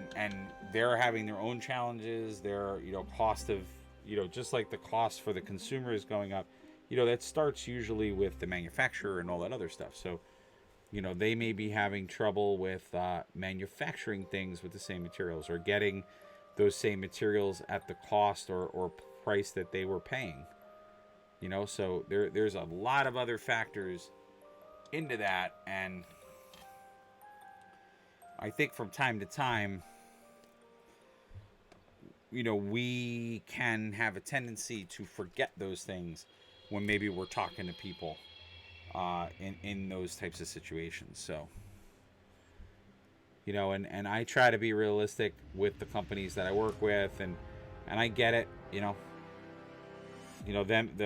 A: they're having their own challenges. Their, cost of, just like the cost for the consumer is going up, that starts usually with the manufacturer and all that other stuff. So, they may be having trouble with manufacturing things with the same materials, or getting those same materials at the cost or price that they were paying. So there's a lot of other factors into that, and I think from time to time, we can have a tendency to forget those things when maybe we're talking to people in those types of situations. So, and I try to be realistic with the companies that I work with, and I get it. The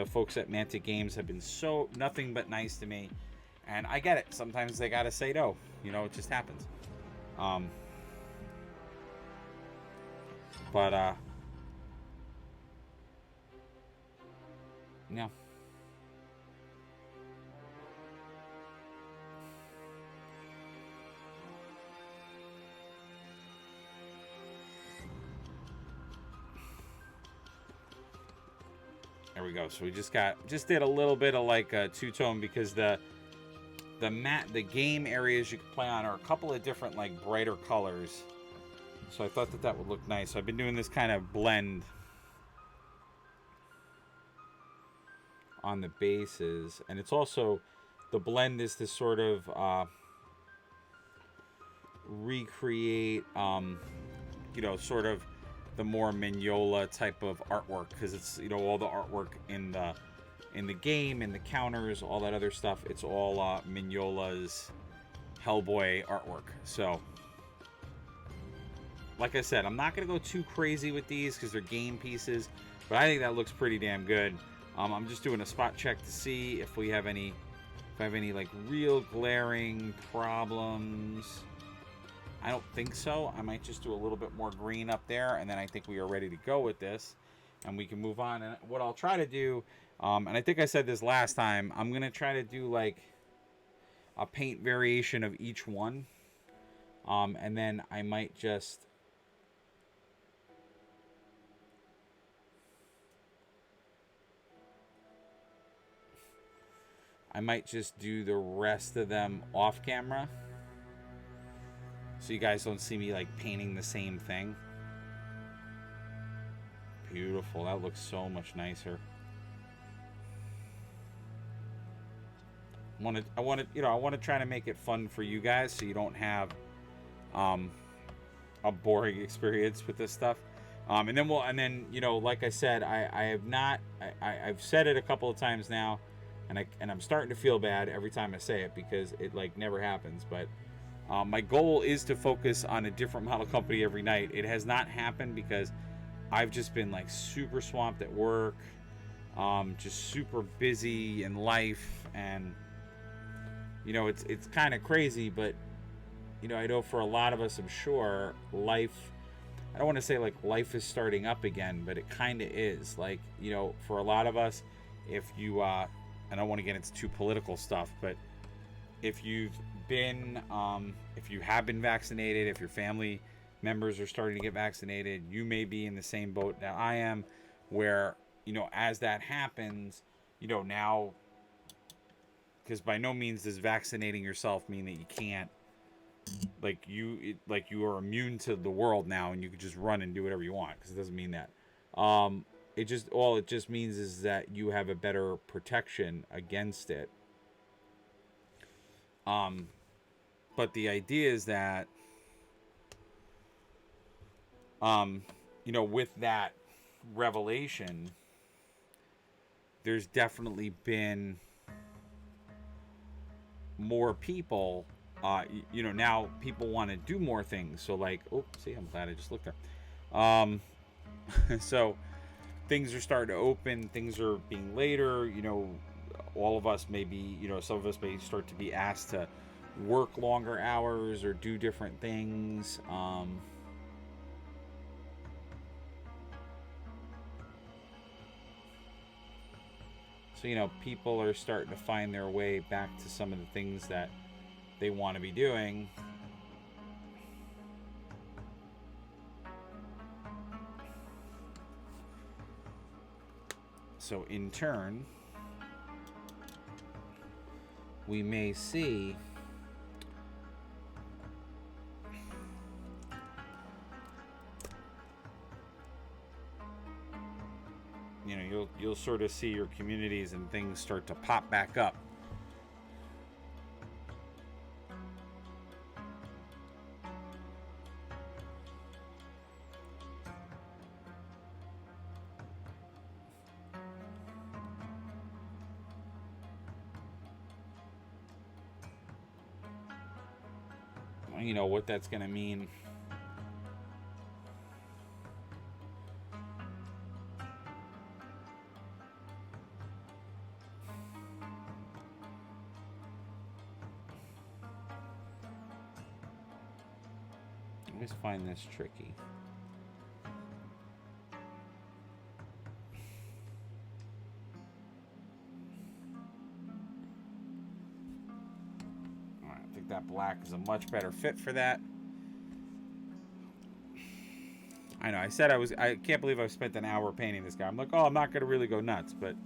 A: folks at Mantic Games have been so nothing but nice to me, and I get it. Sometimes they gotta say no. It just happens. But no. There we go. So we just did a little bit of like a two-tone, because the game areas you can play on are a couple of different like brighter colors. So I thought that would look nice. So I've been doing this kind of blend on the bases, and it's also, the blend is to sort of recreate sort of the more Mignola type of artwork, because it's all the artwork in the game, in the counters, all that other stuff, it's all Mignola's Hellboy artwork. So like I said, I'm not going to go too crazy with these because they're game pieces, But I think that looks pretty damn good. I'm just doing a spot check to see if we have any, if I have any like real glaring problems. I don't think so. I might just do a little bit more green up there, and then I think we are ready to go with this, and we can move on. And what I'll try to do, and I think I said this last time, I'm gonna try to do like a paint variation of each one, and then I might just do the rest of them off camera, so you guys don't see me like painting the same thing. Beautiful. That looks so much nicer. I want to try to make it fun for you guys, so you don't have a boring experience with this stuff. And then like I said, I've said it a couple of times now, and I'm starting to feel bad every time I say it because it like never happens. But my goal is to focus on a different model company every night. It has not happened because I've just been like super swamped at work, just super busy in life, and it's kind of crazy. But I know for a lot of us, I'm sure life, I don't want to say like life is starting up again, but it kind of is. Like, for a lot of us, if you I don't want to get into too political stuff, but if you have been vaccinated, if your family members are starting to get vaccinated, you may be in the same boat that I am, where as that happens, now, because by no means does vaccinating yourself mean that you can't, like you are immune to the world now and you can just run and do whatever you want, because it doesn't mean that. It just means is that you have a better protection against it. But the idea is that with that revelation, there's definitely been more people. Now people want to do more things. So like, I'm glad I just looked there. So things are starting to open. Things are being later. All of us maybe, some of us may start to be asked to work longer hours or do different things. So, people are starting to find their way back to some of the things that they want to be doing. So, in turn, we may see you'll sort of see your communities and things start to pop back up. What that's going to mean. I always find this tricky. I think that black is a much better fit for that. I know, I can't believe I've spent an hour painting this guy. I'm like, I'm not going to really go nuts, but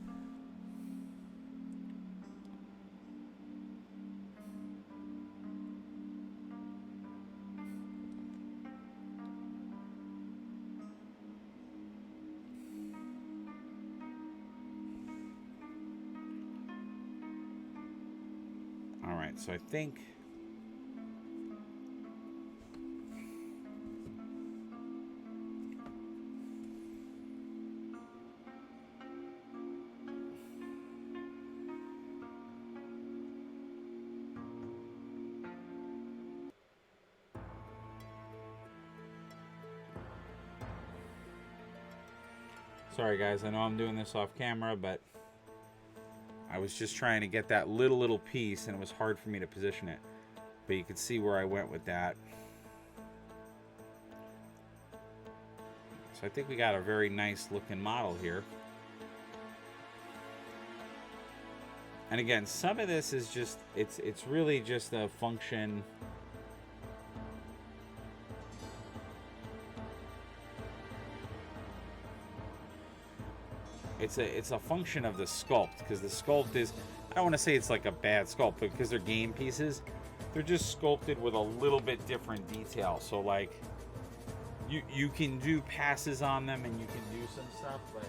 A: all right, so I think Sorry guys, I know I'm doing this off camera, but I was just trying to get that little piece and it was hard for me to position it. But you can see where I went with that. So I think we got a very nice looking model here. And again, some of this is just, it's really just a function. It's a function of the sculpt, because the sculpt is, I don't want to say it's like a bad sculpt, but because they're game pieces, they're just sculpted with a little bit different detail. So like, you can do passes on them and you can do some stuff, but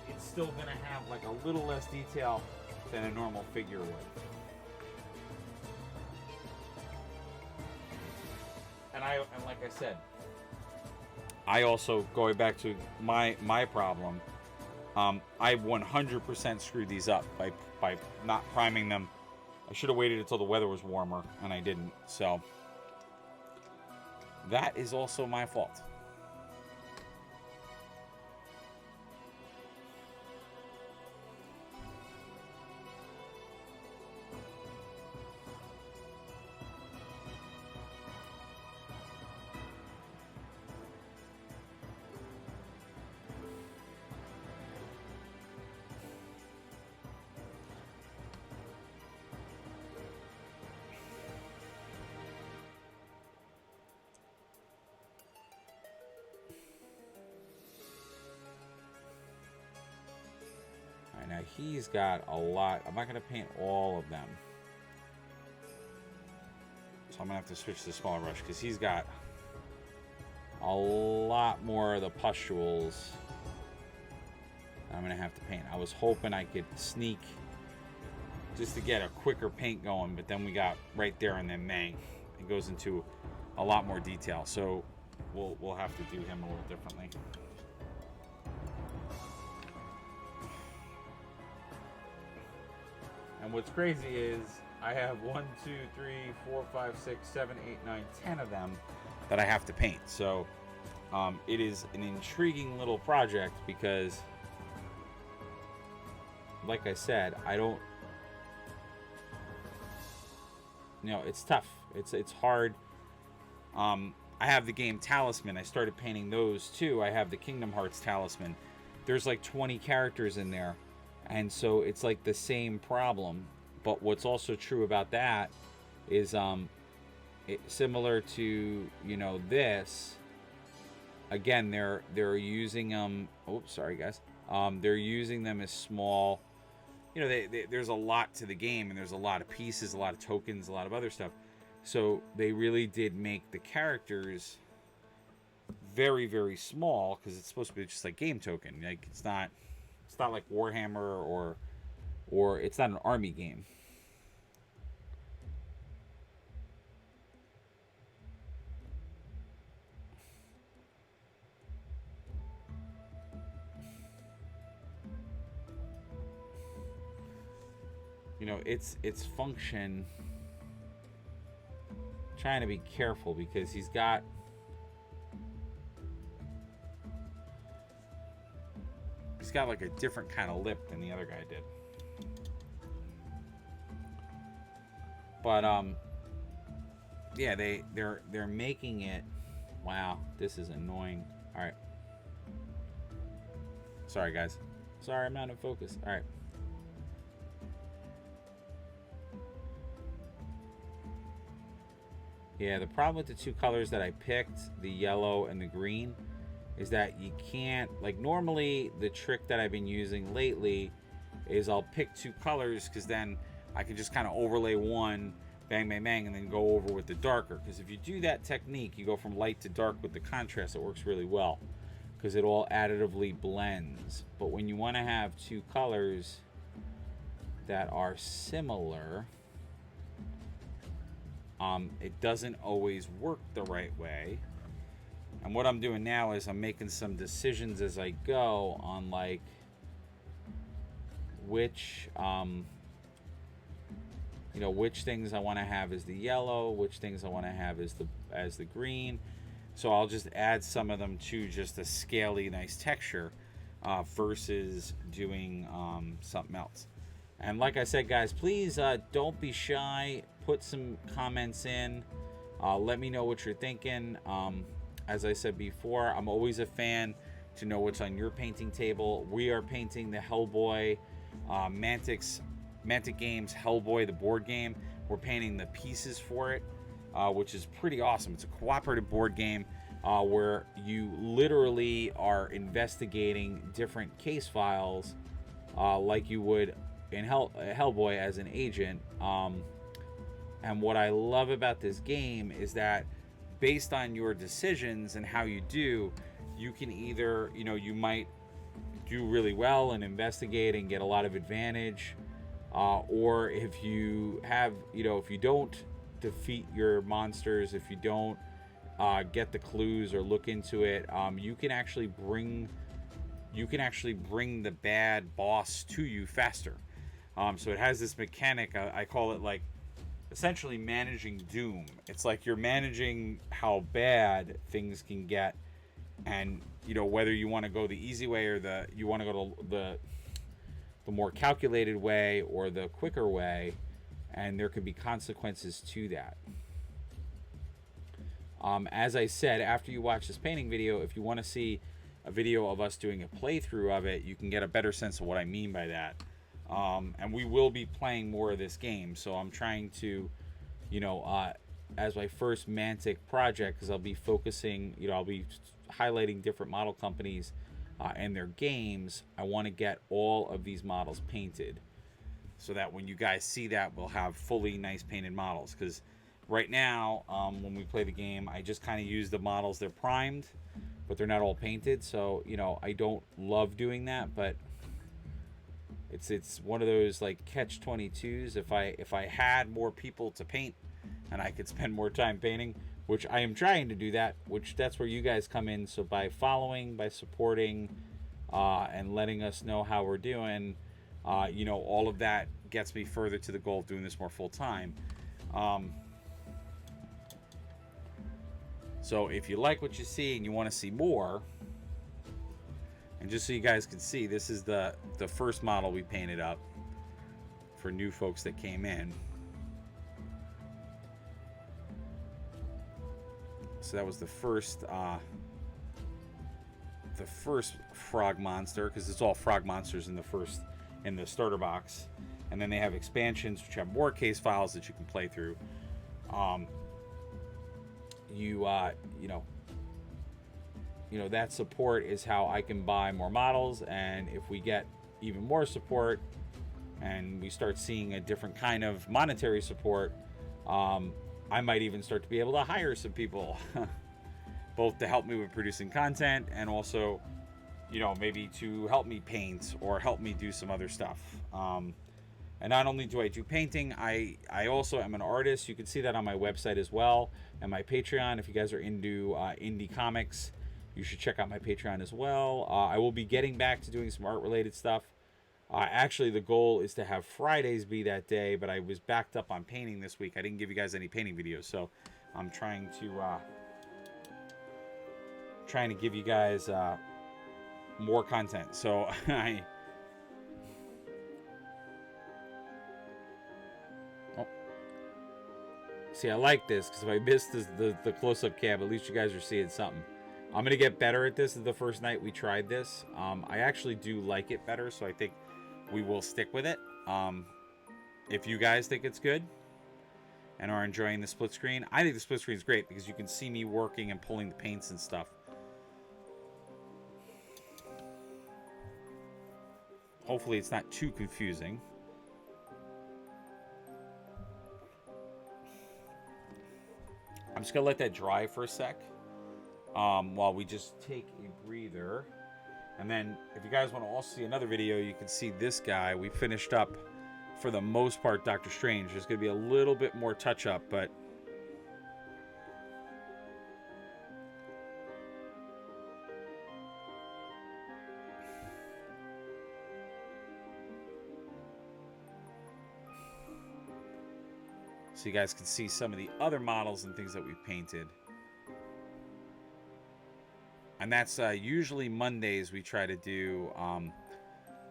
A: it's still gonna have like a little less detail than a normal figure would. And like I said, I also, going back to my problem, I 100% screwed these up by not priming them. I should have waited until the weather was warmer, and I didn't. So that is also my fault. Now he's got a lot. I'm not going to paint all of them. So I'm going to have to switch to the smaller brush because he's got a lot more of the pustules I'm going to have to paint. I was hoping I could sneak just to get a quicker paint going, but then we got right there and then bang. It goes into a lot more detail. So we'll have to do him a little differently. And what's crazy is I have 1, 2, 3, 4, 5, 6, 7, 8, 9, 10 of them that I have to paint. So it is an intriguing little project because, like I said, I don't, it's tough. It's hard. I have the game Talisman. I started painting those too. I have the Kingdom Hearts Talisman. There's like 20 characters in there. And so it's like the same problem. But what's also true about that is similar to, this. Again, they're using them. Oops, sorry guys. They're using them as small. There's a lot to the game, and there's a lot of pieces, a lot of tokens, a lot of other stuff. So they really did make the characters very, very small because it's supposed to be just like game token. Like it's not like Warhammer or it's not an army game. Its function. Trying to be careful because he's got like a different kind of lip than the other guy did. But yeah, they're making it. Wow, this is annoying. All right, sorry guys, sorry I'm not in focus. All right. Yeah, the problem with the two colors that I picked, the yellow and the green, is that you can't, like normally the trick that I've been using lately is I'll pick two colors because then I can just kind of overlay one, bang, bang, bang, and then go over with the darker. Because if you do that technique, you go from light to dark with the contrast, it works really well because it all additively blends. But when you want to have two colors that are similar, it doesn't always work the right way. And what I'm doing now is I'm making some decisions as I go on like which which things I want to have as the yellow, which things I want to have as the green. So I'll just add some of them to just a scaly nice texture. versus doing something else. And like I said, guys, please don't be shy. Put some comments in. Let me know what you're thinking. As I said before, I'm always a fan to know what's on your painting table. We are painting the Hellboy Mantic Games Hellboy, the board game. We're painting the pieces for it, which is pretty awesome. It's a cooperative board game where you literally are investigating different case files like you would in Hellboy as an agent. And what I love about this game is that based on your decisions and how you do, you can either, you might do really well and investigate and get a lot of advantage. Or if you have, if you don't defeat your monsters, if you don't get the clues or look into it, you can actually bring the bad boss to you faster. So it has this mechanic. I call it like essentially managing doom. It's like you're managing how bad things can get, and whether you want to go the easy way or you want to go to the more calculated way or the quicker way, and there could be consequences to that. As I said, after you watch this painting video, if you want to see a video of us doing a playthrough of it, you can get a better sense of what I mean by that. And we will be playing more of this game, so I'm trying to, as my first Mantic project, because I'll be focusing, I'll be highlighting different model companies and their games. I want to get all of these models painted so that when you guys see that, we'll have fully nice painted models. Because right now, when we play the game, I just kind of use the models. They're primed, but they're not all painted. So, I don't love doing that, but it's one of those like catch-22s. If I had more people to paint and I could spend more time painting, which I am trying to do that, that's where you guys come in. So by following, by supporting, and letting us know how we're doing, all of that gets me further to the goal of doing this more full time. So if you like what you see and you want to see more, and just so you guys can see, this is the first model we painted up for new folks that came in. So that was the first frog monster, because it's all frog monsters in the starter box, and then they have expansions which have more case files that you can play through. That support is how I can buy more models, and if we get even more support and we start seeing a different kind of monetary support, I might even start to be able to hire some people both to help me with producing content and also maybe to help me paint or help me do some other stuff. And not only do I do painting, I also am an artist. You can see that on my website as well, and my Patreon. If you guys are into indie comics, you should check out my Patreon as well. I will be getting back to doing some art-related stuff. Actually, the goal is to have Fridays be that day, but I was backed up on painting this week. I didn't give you guys any painting videos, so I'm trying to give you guys more content. So See, I like this because if I miss the close-up cam, at least you guys are seeing something. I'm going to get better at this. This is the first night we tried this. I actually do like it better, so I think we will stick with it. If you guys think it's good and are enjoying the split screen, I think the split screen is great because you can see me working and pulling the paints and stuff. Hopefully it's not too confusing. I'm just going to let that dry for a sec while we just take a breather. And then if you guys want to also see another video, you can see this guy. We finished up, for the most part, Doctor Strange. There's going to be a little bit more touch-up, but so you guys can see some of the other models and things that we've painted. And that's usually Mondays we try to do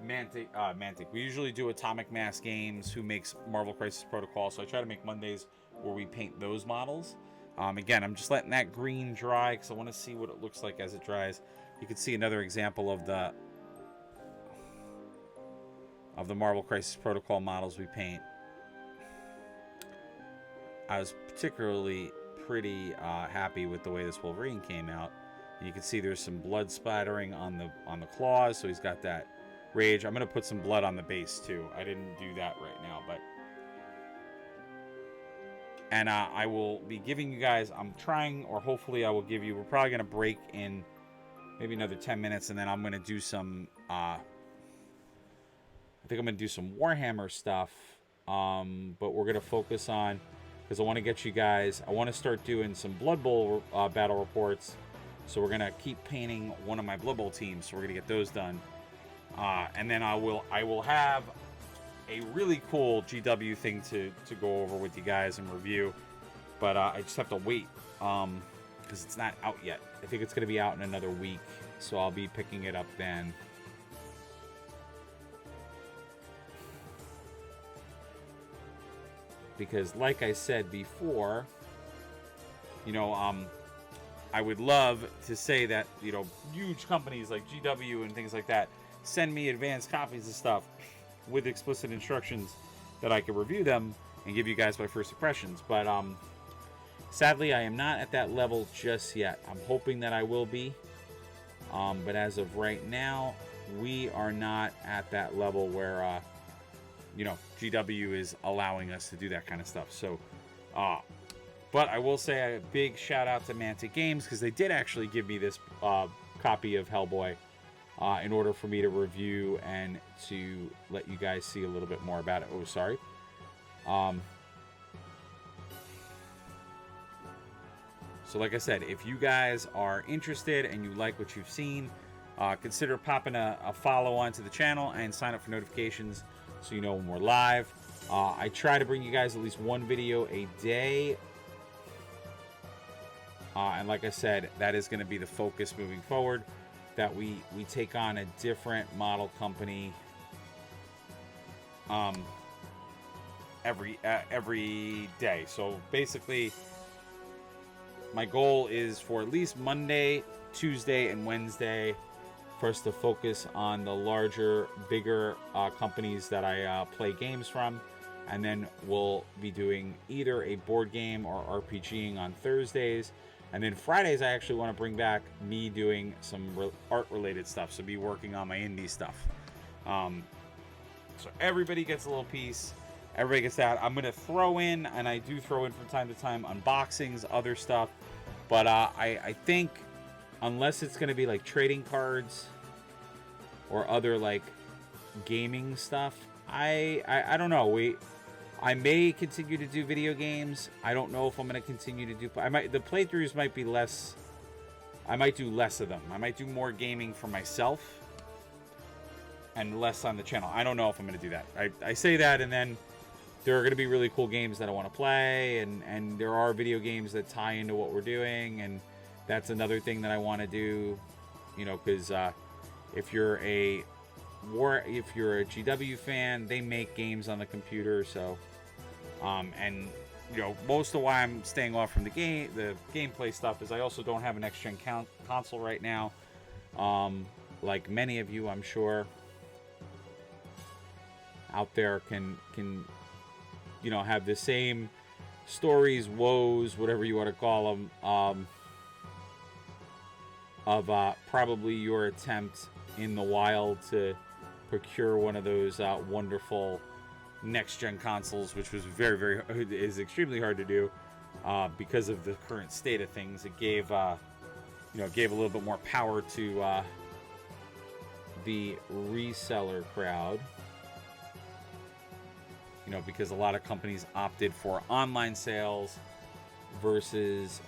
A: Mantic. We usually do Atomic Mass Games, who makes Marvel Crisis Protocol. So I try to make Mondays where we paint those models. Again, I'm just letting that green dry because I want to see what it looks like as it dries. You can see another example of the Marvel Crisis Protocol models we paint. I was particularly pretty happy with the way this Wolverine came out. And you can see there's some blood splattering on the claws, so he's got that rage. I'm gonna put some blood on the base too. I didn't do that right now, but I will be giving you guys. I'm trying, or hopefully I will give you. We're probably gonna break in maybe another 10 minutes, and then I'm gonna do some. I think I'm gonna do some Warhammer stuff, but we're gonna focus on, because I want to get you guys. I want to start doing some Blood Bowl battle reports. So we're gonna keep painting one of my Blood Bowl teams. So we're gonna get those done, and then I will have a really cool GW thing to go over with you guys and review. But I just have to wait because it's not out yet. I think it's gonna be out in another week, so I'll be picking it up then. Because like I said before, you know, I would love to say that, you know, huge companies like GW and things like that send me advanced copies of stuff with explicit instructions that I can review them and give you guys my first impressions. But sadly, I am not at that level just yet. I'm hoping that I will be. But as of right now, we are not at that level where you know, GW is allowing us to do that kind of stuff. So, but I will say a big shout out to Mantic Games, because they did actually give me this copy of Hellboy in order for me to review and to let you guys see a little bit more about it. Oh, sorry. So like I said, if you guys are interested and you like what you've seen, consider popping a follow onto the channel and sign up for notifications so you know when we're live. I try to bring you guys at least one video a day. And like I said, that is going to be the focus moving forward, that we take on a different model company every day. So basically, my goal is for at least Monday, Tuesday, and Wednesday for us to focus on the larger, bigger companies that I play games from. And then we'll be doing either a board game or RPGing on Thursdays. And then Fridays, I actually want to bring back me doing some art-related stuff. So be working on my indie stuff. So everybody gets a little piece. Everybody gets that. I'm going to throw in, and I do throw in from time to time, unboxings, other stuff. But I think, unless it's going to be like trading cards or other like gaming stuff, I don't know. I may continue to do video games. I don't know if I'm going to continue to do. The playthroughs might be less. I might do less of them. I might do more gaming for myself and less on the channel. I don't know if I'm going to do that. I say that, and then there are going to be really cool games that I want to play, and there are video games that tie into what we're doing, and that's another thing that I want to do. You know, because if you're a GW fan, they make games on the computer, so and you know, most of why I'm staying off from the gameplay stuff is I also don't have an next-gen console right now. Like many of you, I'm sure, out there can you know, have the same stories, woes, whatever you want to call them, of probably your attempt in the wild to procure one of those wonderful next-gen consoles, which was is extremely hard to do because of the current state of things. It gave you know, gave a little bit more power to the reseller crowd, you know, because a lot of companies opted for online sales versus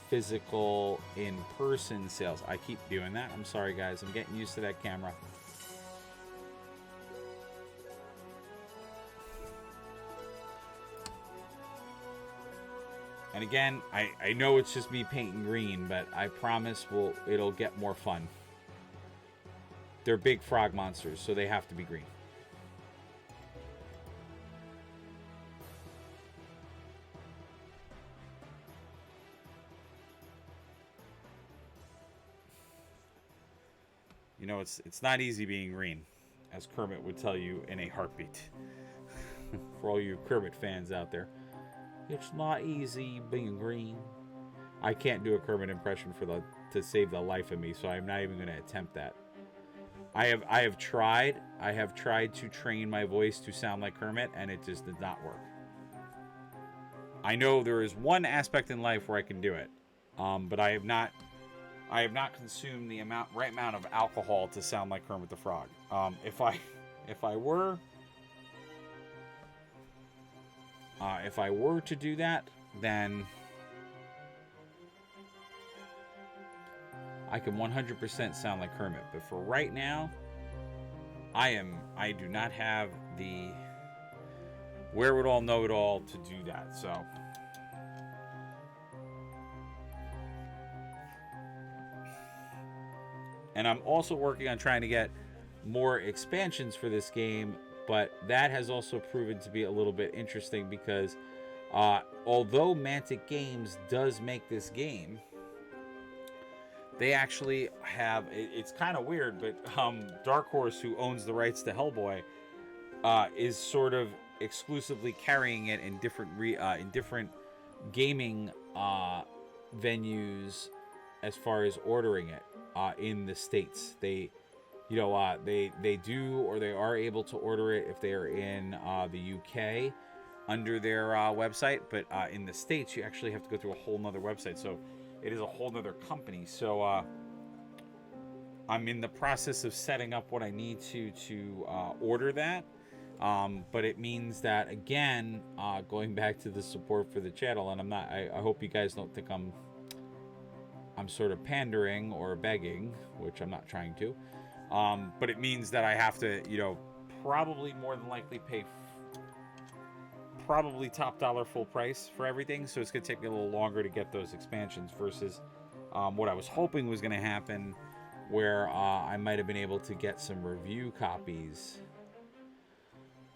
A: physical in-person sales. I keep doing that. I'm sorry, guys. I'm getting used to that camera. And again, I know it's just me painting green, but I promise it'll get more fun. They're big frog monsters, so they have to be green. You know, it's not easy being green, as Kermit would tell you in a heartbeat. For all you Kermit fans out there, it's not easy being green. I can't do a Kermit impression to save the life of me, so I'm not even going to attempt that. I have tried to train my voice to sound like Kermit, and it just did not work. I know there is one aspect in life where I can do it, but I have not consumed the right amount of alcohol to sound like Kermit the Frog. If I were to do that, then I can 100% sound like Kermit. But for right now, I do not have the wherewithal, know-it-all to do that. So. And I'm also working on trying to get more expansions for this game, but that has also proven to be a little bit interesting because although Mantic Games does make this game, they actually have, it's kind of weird, but Dark Horse, who owns the rights to Hellboy, is sort of exclusively carrying it in different gaming venues as far as ordering it in the States. They do, or they are able to order it if they are in the UK under their website, but in the States you actually have to go through a whole nother website, so it is a whole nother company. So I'm in the process of setting up what I need to order that, but it means that, again, going back to the support for the channel, and I hope you guys don't think I'm sort of pandering or begging, which I'm not trying to, but it means that I have to, probably more than likely pay probably top dollar full price for everything, so it's going to take me a little longer to get those expansions versus what I was hoping was going to happen, where I might have been able to get some review copies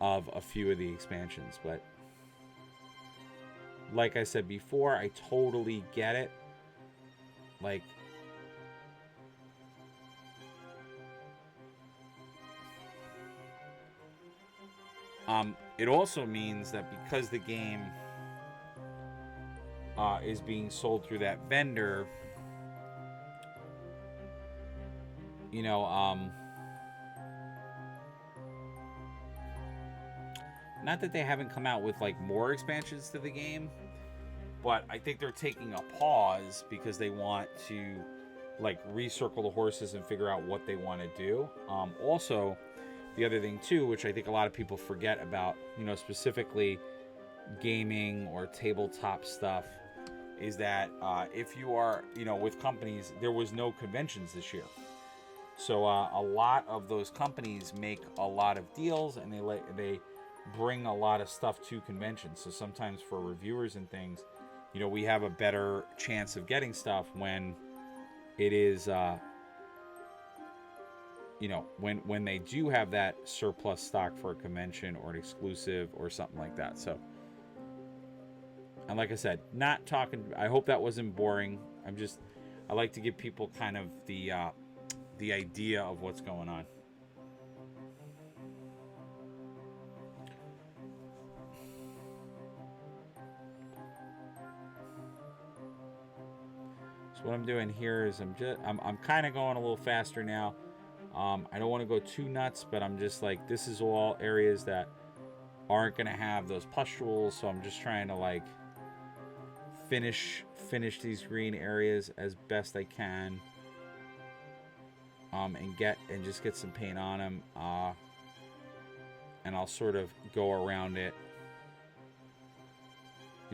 A: of a few of the expansions. But like I said before, I totally get it. Like, it also means that because the game is being sold through that vendor, not that they haven't come out with like more expansions to the game, but I think they're taking a pause because they want to like recircle the horses and figure out what they want to do. Also, the other thing too, which I think a lot of people forget about, specifically gaming or tabletop stuff, is that if you are, with companies, there was no conventions this year. So a lot of those companies make a lot of deals, and they bring a lot of stuff to conventions. So sometimes for reviewers and things, we have a better chance of getting stuff when it is, when they do have that surplus stock for a convention or an exclusive or something like that. So, and like I said, not talking, I hope that wasn't boring. I like to give people kind of the idea of what's going on. So what I'm doing here is I'm kind of going a little faster now. I don't want to go too nuts, but I'm just like, this is all areas that aren't going to have those pustules, so I'm just trying to like finish these green areas as best I can, and just get some paint on them, and I'll sort of go around it.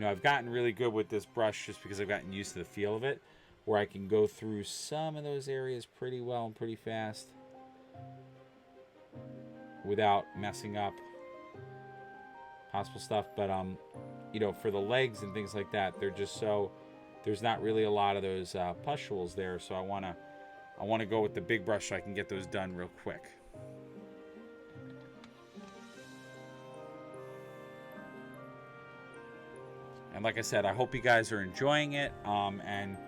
A: I've gotten really good with this brush just because I've gotten used to the feel of it, where I can go through some of those areas pretty well and pretty fast without messing up possible stuff. But you know, for the legs and things like that, they're just so, there's not really a lot of those pustules there. So I wanna go with the big brush so I can get those done real quick. And like I said, I hope you guys are enjoying it. And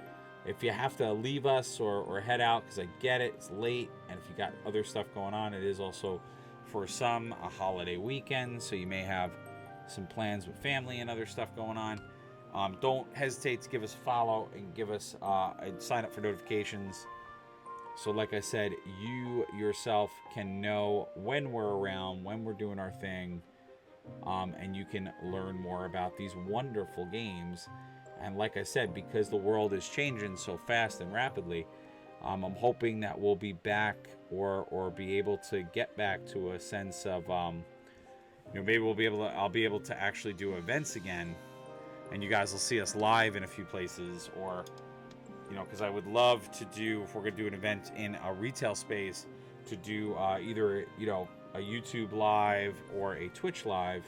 A: if you have to leave us or head out, because I get it, it's late, and if you got other stuff going on, it is also for some a holiday weekend, so you may have some plans with family and other stuff going on. Don't hesitate to give us a follow and give us and sign up for notifications. So like I said, you yourself can know when we're around, when we're doing our thing, and you can learn more about these wonderful games. And like I said, because the world is changing so fast and rapidly, I'm hoping that we'll be back or be able to get back to a sense of, you know, maybe I'll be able to actually do events again, and you guys will see us live in a few places, or, you know, because I would love to do, if we're going to do an event in a retail space, to do either, you know, a YouTube live or a Twitch live,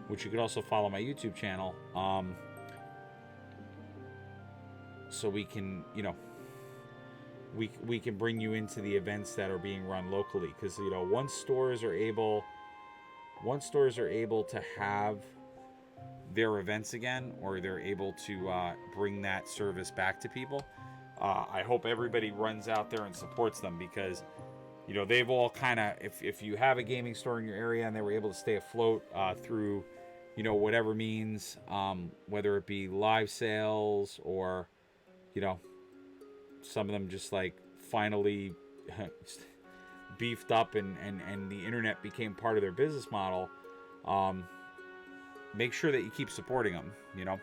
A: which you could also follow my YouTube channel. So we can, you know, we can bring you into the events that are being run locally, because, you know, once stores are able to have their events again, or they're able to bring that service back to people, I hope everybody runs out there and supports them, because, you know, they've all kind of, if you have a gaming store in your area and they were able to stay afloat through, you know, whatever means, whether it be live sales or, you know, some of them just like finally beefed up and the internet became part of their business model, make sure that you keep supporting them. You know,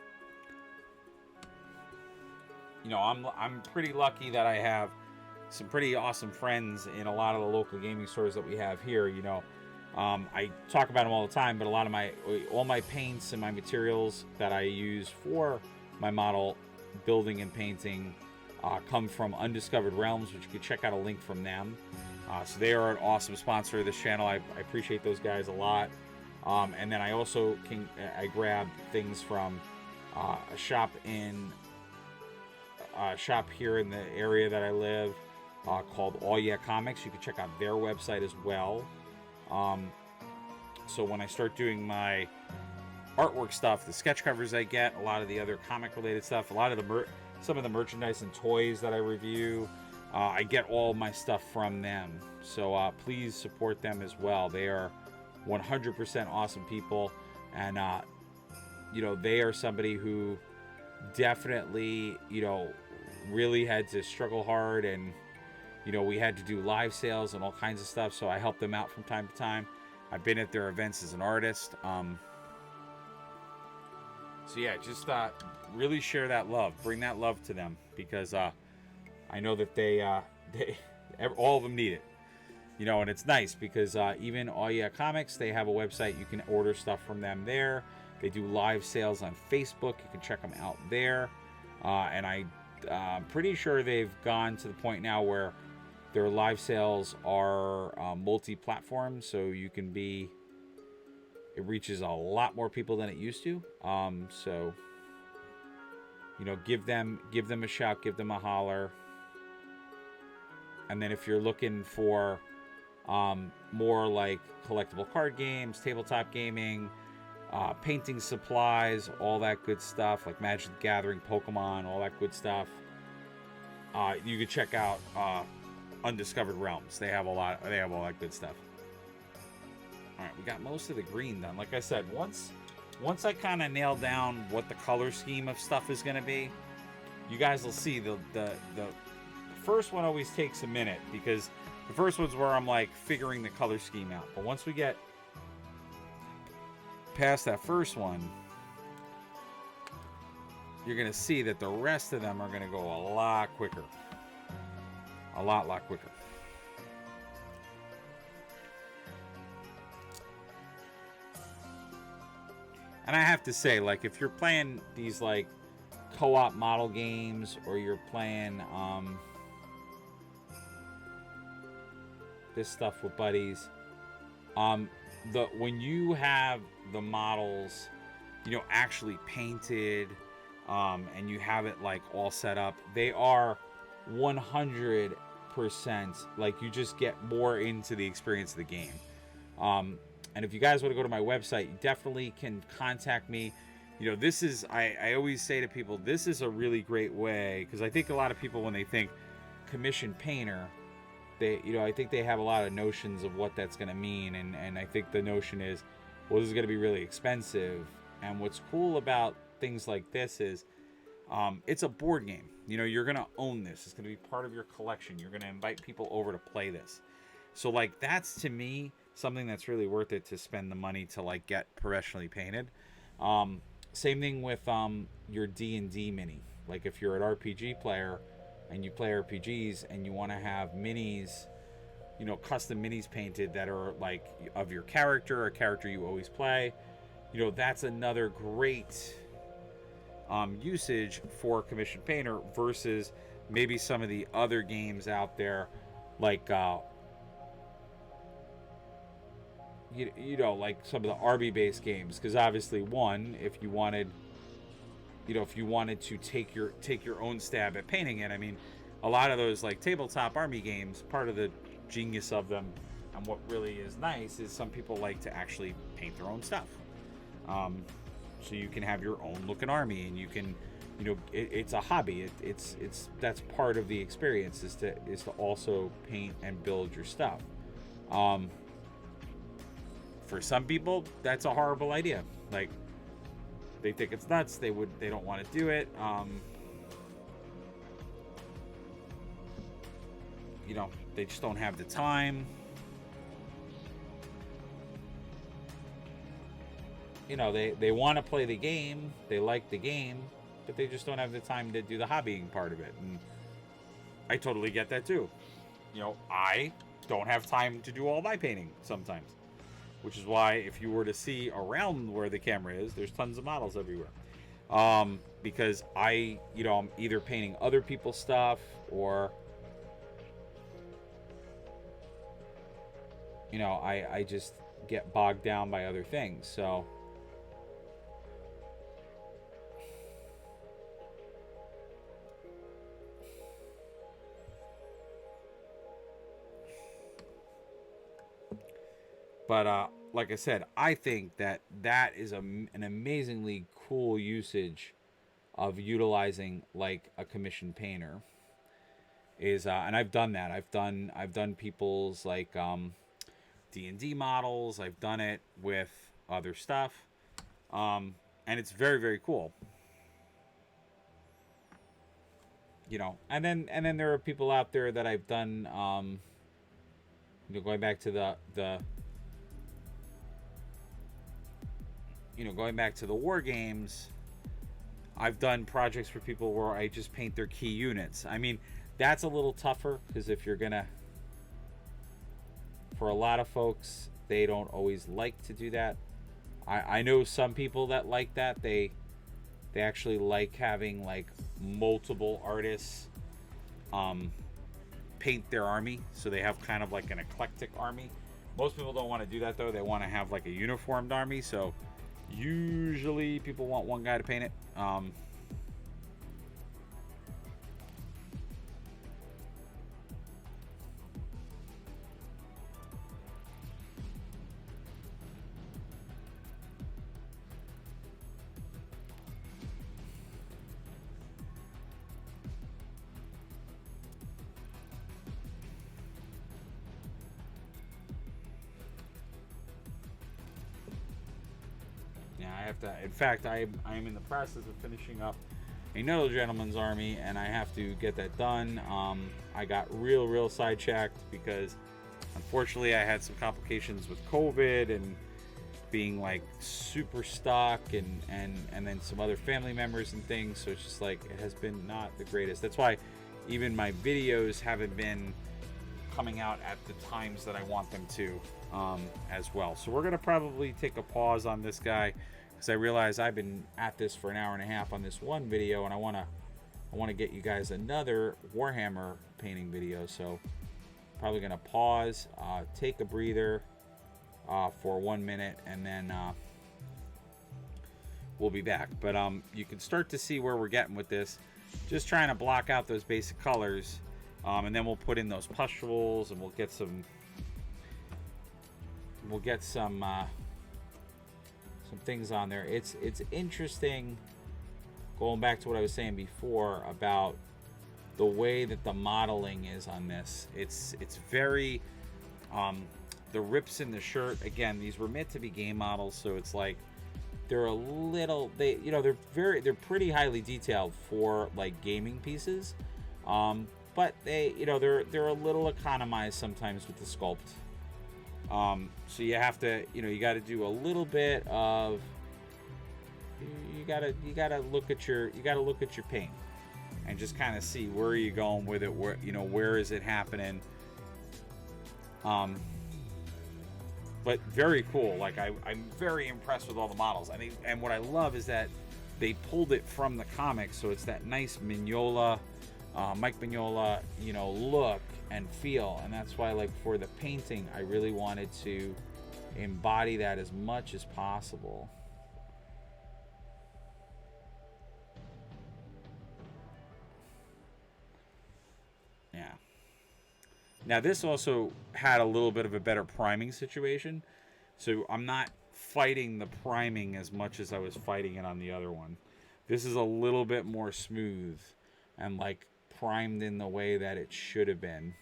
A: I'm pretty lucky that I have some pretty awesome friends in a lot of the local gaming stores that we have here. You know, I talk about them all the time, but a lot of all my paints and my materials that I use for my model building and painting come from Undiscovered Realms, which you can check out a link from them. So they are an awesome sponsor of this channel. I appreciate those guys a lot. And then I also I grab things from a shop here in the area that I live called All Yeah Comics. You can check out their website as well. So when I start doing my artwork stuff, the sketch covers I get, a lot of the other comic related stuff, a lot of some of the merchandise and toys that I review, I get all my stuff from them. So please support them as well. They are 100% awesome people, and you know, they are somebody who definitely, you know, really had to struggle hard, and, you know, we had to do live sales and all kinds of stuff, so I help them out from time to time. I've been at their events as an artist. So yeah, just really share that love, bring that love to them, because I know that they all of them need it. You know, and it's nice because even All Yeah Comics, they have a website. You can order stuff from them there. They do live sales on Facebook. You can check them out there. And I'm pretty sure they've gone to the point now where their live sales are multi-platform, so you can be. It reaches a lot more people than it used to. So, you know, give them a shout, give them a holler. And then if you're looking for more like collectible card games, tabletop gaming, painting supplies, all that good stuff, like Magic the Gathering, Pokemon, all that good stuff, you can check out Undiscovered Realms. They have all that good stuff. All right, we got most of the green done. Like I said, once I kind of nail down what the color scheme of stuff is going to be, you guys will see the first one always takes a minute, because the first one's where I'm like figuring the color scheme out. But once we get past that first one, you're going to see that the rest of them are going to go a lot quicker. A lot quicker. And I have to say, like, if you're playing these like co-op model games, or you're playing this stuff with buddies, when you have the models, you know, actually painted, and you have it like all set up, they are 100% like, you just get more into the experience of the game. And if you guys want to go to my website, you definitely can contact me. You know, this is, I always say to people, this is a really great way, because I think a lot of people, when they think commission painter, they, you know, I think they have a lot of notions of what that's going to mean. And I think the notion is, well, this is going to be really expensive. And what's cool about things like this is, it's a board game. You know, you're going to own this. It's going to be part of your collection. You're going to invite people over to play this. So, like, that's, to me, something that's really worth it, to spend the money to, like, get professionally painted. Same thing with your D&D mini. Like, if you're an RPG player and you play RPGs and you want to have minis, you know, custom minis painted that are, like, of your character, a character you always play, you know, that's another great usage for commission painter versus maybe some of the other games out there, like you know, like some of the RB based games. Because obviously, one, if you wanted, you know, if you wanted to take your own stab at painting it, I mean, a lot of those like tabletop army games, part of the genius of them and what really is nice is some people like to actually paint their own stuff. So you can have your own looking army, and you can, you know, it's a hobby. It's that's part of the experience, is to also paint and build your stuff. For some people, that's a horrible idea. Like, they think it's nuts. They don't want to do it. You know, they just don't have the time. You know, they want to play the game, they like the game, but they just don't have the time to do the hobbying part of it. And I totally get that too. You know, I don't have time to do all my painting sometimes, which is why if you were to see around where the camera is, there's tons of models everywhere. Because I'm either painting other people's stuff, or, you know, I just get bogged down by other things. So, but like I said, I think that is an amazingly cool usage of utilizing like a commission painter. And I've done that. I've done people's like D&D models. I've done it with other stuff, and it's very, very cool. You know, and then there are people out there that I've done. You know, going back to the going back to the war games, I've done projects for people where I just paint their key units. I mean, that's a little tougher, because if you're gonna, for a lot of folks, they don't always like to do that. I know some people that like that. They actually like having like multiple artists paint their army, so they have kind of like an eclectic army. Most people don't want to do that though. They want to have like a uniformed army, so usually people want one guy to paint it. I have to. In fact, I'm in the process of finishing up another gentleman's army, and I have to get that done. I got real sidetracked because, unfortunately, I had some complications with COVID and being like super stuck, and then some other family members and things. So it's just like, it has been not the greatest. That's why even my videos haven't been coming out at the times that I want them to, as well. So we're gonna probably take a pause on this guy, because I realize I've been at this for an hour and a half on this one video, and I want to get you guys another Warhammer painting video. So probably gonna pause, take a breather for 1 minute, and then we'll be back. But you can start to see where we're getting with this. Just trying to block out those basic colors, and then we'll put in those pustules, and we'll get some things on there. It's interesting, going back to what I was saying before about the way that the modeling is on this. It's very the rips in the shirt. Again, these were meant to be game models, so it's like they're a little, they're pretty highly detailed for like gaming pieces, but they're a little economized sometimes with the sculpt. So you have to, you got to do a little bit of, you gotta look at your paint and just kind of see where are you going with it, where is it happening. But very cool. Like I'm very impressed with all the models. I mean, and what I love is that they pulled it from the comics, so it's that nice Mignola, Mike Mignola, look and feel. And that's why, like, for the painting, I really wanted to embody that as much as possible. Yeah. Now this also had a little bit of a better priming situation, so I'm not fighting the priming as much as I was fighting it on the other one. This is a little bit more smooth and like primed in the way that it should have been.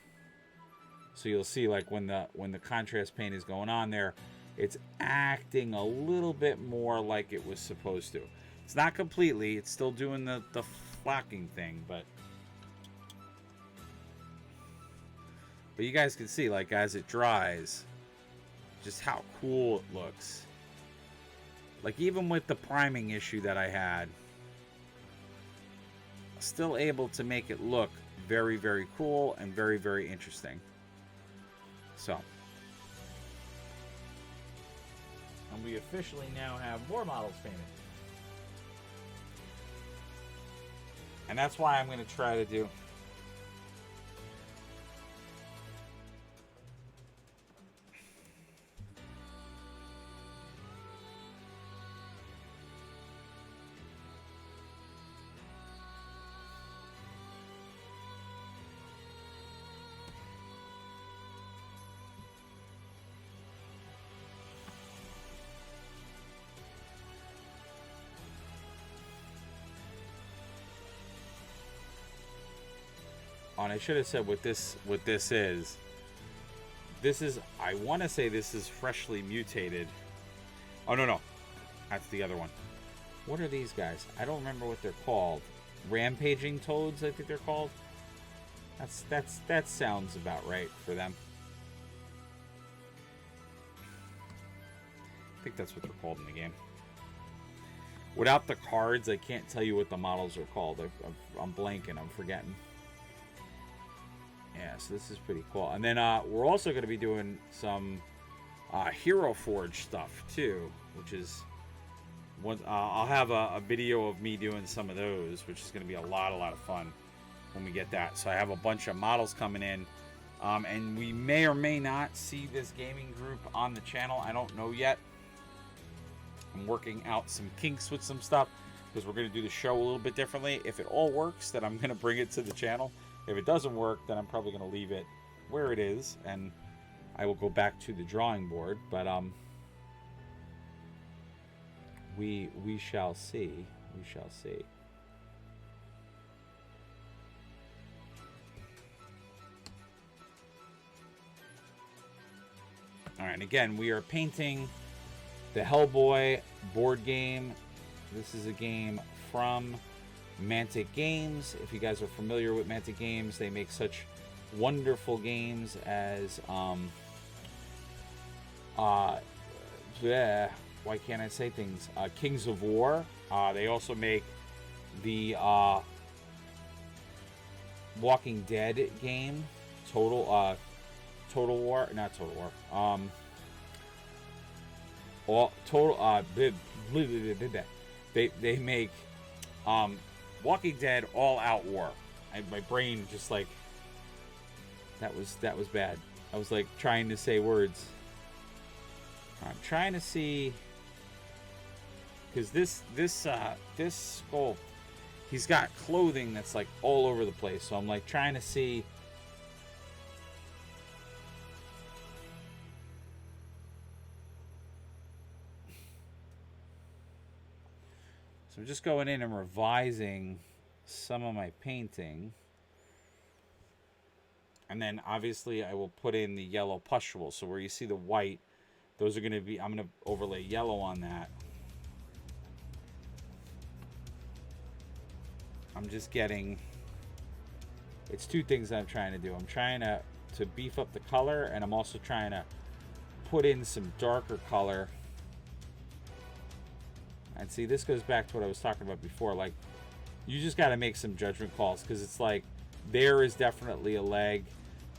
A: So you'll see, like, when the contrast paint is going on there, it's acting a little bit more like it was supposed to. It's not completely, it's still doing the flocking thing, but you guys can see, like, as it dries, just how cool it looks. Like, even with the priming issue that I had, still able to make it look very, very cool and very, very interesting. So, and we officially now have more models painted. And that's why I'm going to try to do... And I should have said what this is. This is, I want to say this is freshly mutated. Oh, no. That's the other one. What are these guys? I don't remember what they're called. Rampaging toads, I think they're called. That sounds about right for them. I think that's what they're called in the game. Without the cards, I can't tell you what the models are called. I'm blanking. I'm forgetting. Yeah, so this is pretty cool. And then we're also going to be doing some Hero Forge stuff too, which is I'll have a video of me doing some of those, which is going to be a lot of fun when we get that. So I have a bunch of models coming in, and we may or may not see this gaming group on the channel. I don't know yet. I'm working out some kinks with some stuff because we're going to do the show a little bit differently. If it all works, then I'm going to bring it to the channel. If it doesn't work, then I'm probably going to leave it where it is, and I will go back to the drawing board. But we shall see. We shall see. All right, and again, we are painting the Hellboy board game. This is a game from Mantic Games. If you guys are familiar with Mantic Games, they make such wonderful games as why can't I say things? Kings of War. They also make the Walking Dead game, Total War, not Total War. They make Walking Dead All Out War. My brain just like that was bad. I was like trying to say words. I'm trying to see because this sculpt, he's got clothing that's like all over the place. So I'm like trying to see. So I'm just going in and revising some of my painting. And then obviously I will put in the yellow pustules. So where you see the white, those are going to be, I'm going to overlay yellow on that. I'm just getting, it's two things that I'm trying to do. I'm trying to beef up the color, and I'm also trying to put in some darker color. And see, this goes back to what I was talking about before. Like, you just got to make some judgment calls, because it's like, there is definitely a leg,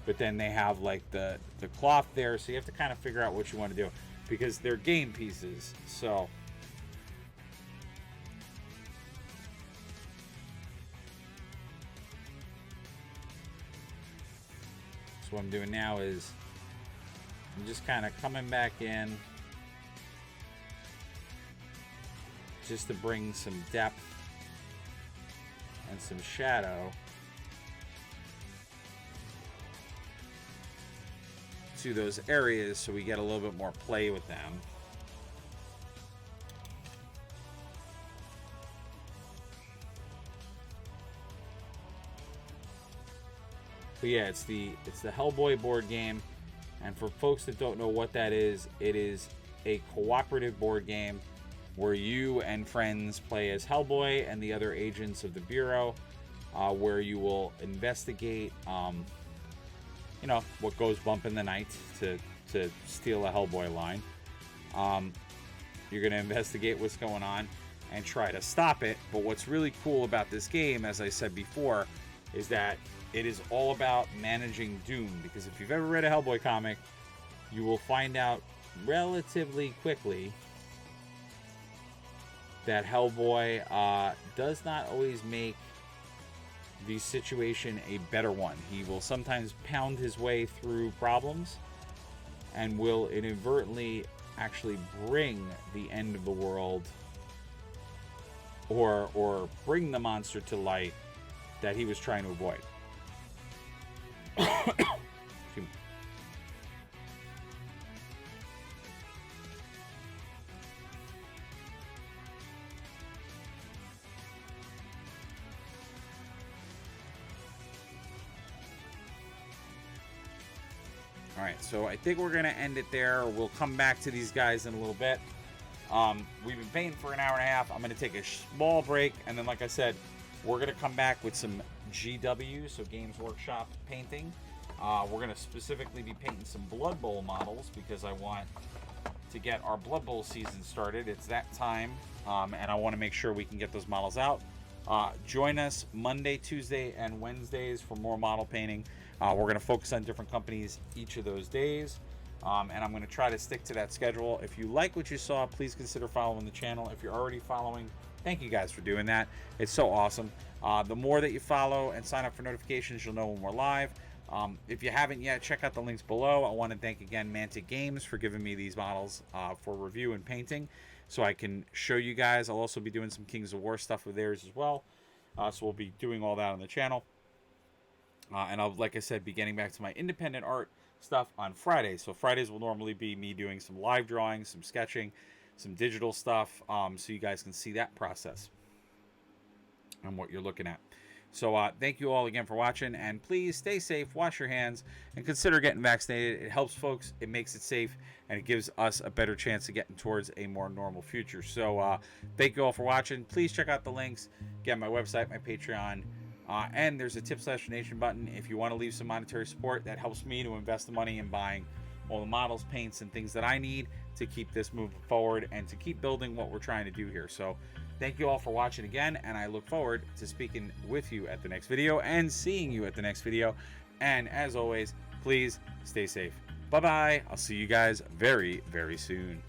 A: but then they have like the cloth there, so you have to kind of figure out what you want to do, because they're game pieces. So what I'm doing now is I'm just kind of coming back in just to bring some depth and some shadow to those areas, so we get a little bit more play with them. But yeah, it's the Hellboy board game, and for folks that don't know what that is, it is a cooperative board game where you and friends play as Hellboy and the other agents of the Bureau, where you will investigate, you know, what goes bump in the night to steal a Hellboy line. You're going to investigate what's going on and try to stop it. But what's really cool about this game, as I said before, is that it is all about managing doom. Because if you've ever read a Hellboy comic, you will find out relatively quickly that Hellboy does not always make the situation a better one. He will sometimes pound his way through problems and will inadvertently actually bring the end of the world, or bring the monster to light that he was trying to avoid. All right, so I think we're going to end it there. We'll come back to these guys in a little bit. We've been painting for an hour and a half. I'm going to take a small break, and then, like I said, we're going to come back with some GW, so Games Workshop painting. We're going to specifically be painting some Blood Bowl models, because I want to get our Blood Bowl season started. It's that time, and I want to make sure we can get those models out. Join us Monday, Tuesday, and Wednesdays for more model painting. We're going to focus on different companies each of those days, and I'm going to try to stick to that schedule. If you like what you saw, please consider following the channel. If you're already following, thank you guys for doing that. It's so awesome. The more that you follow and sign up for notifications, you'll know when we're live. If you haven't yet, check out the links below. I want to thank again Mantic Games for giving me these models for review and painting, so I can show you guys. I'll also be doing some Kings of War stuff with theirs as well. So we'll be doing all that on the channel. And I'll, like I said, be getting back to my independent art stuff on Fridays. So Fridays will normally be me doing some live drawing, some sketching, some digital stuff, so you guys can see that process and what you're looking at. So thank you all again for watching, and please stay safe, wash your hands, and consider getting vaccinated. It helps folks, it makes it safe, and it gives us a better chance of getting towards a more normal future. So thank you all for watching. Please check out the links, get my website, my Patreon, and there's a tip/donation button if you want to leave some monetary support. That helps me to invest the money in buying all the models, paints, and things that I need to keep this moving forward and to keep building what we're trying to do here. So thank you all for watching again, and I look forward to speaking with you at the next video and seeing you at the next video. And as always, please stay safe. Bye-bye. I'll see you guys very, very soon.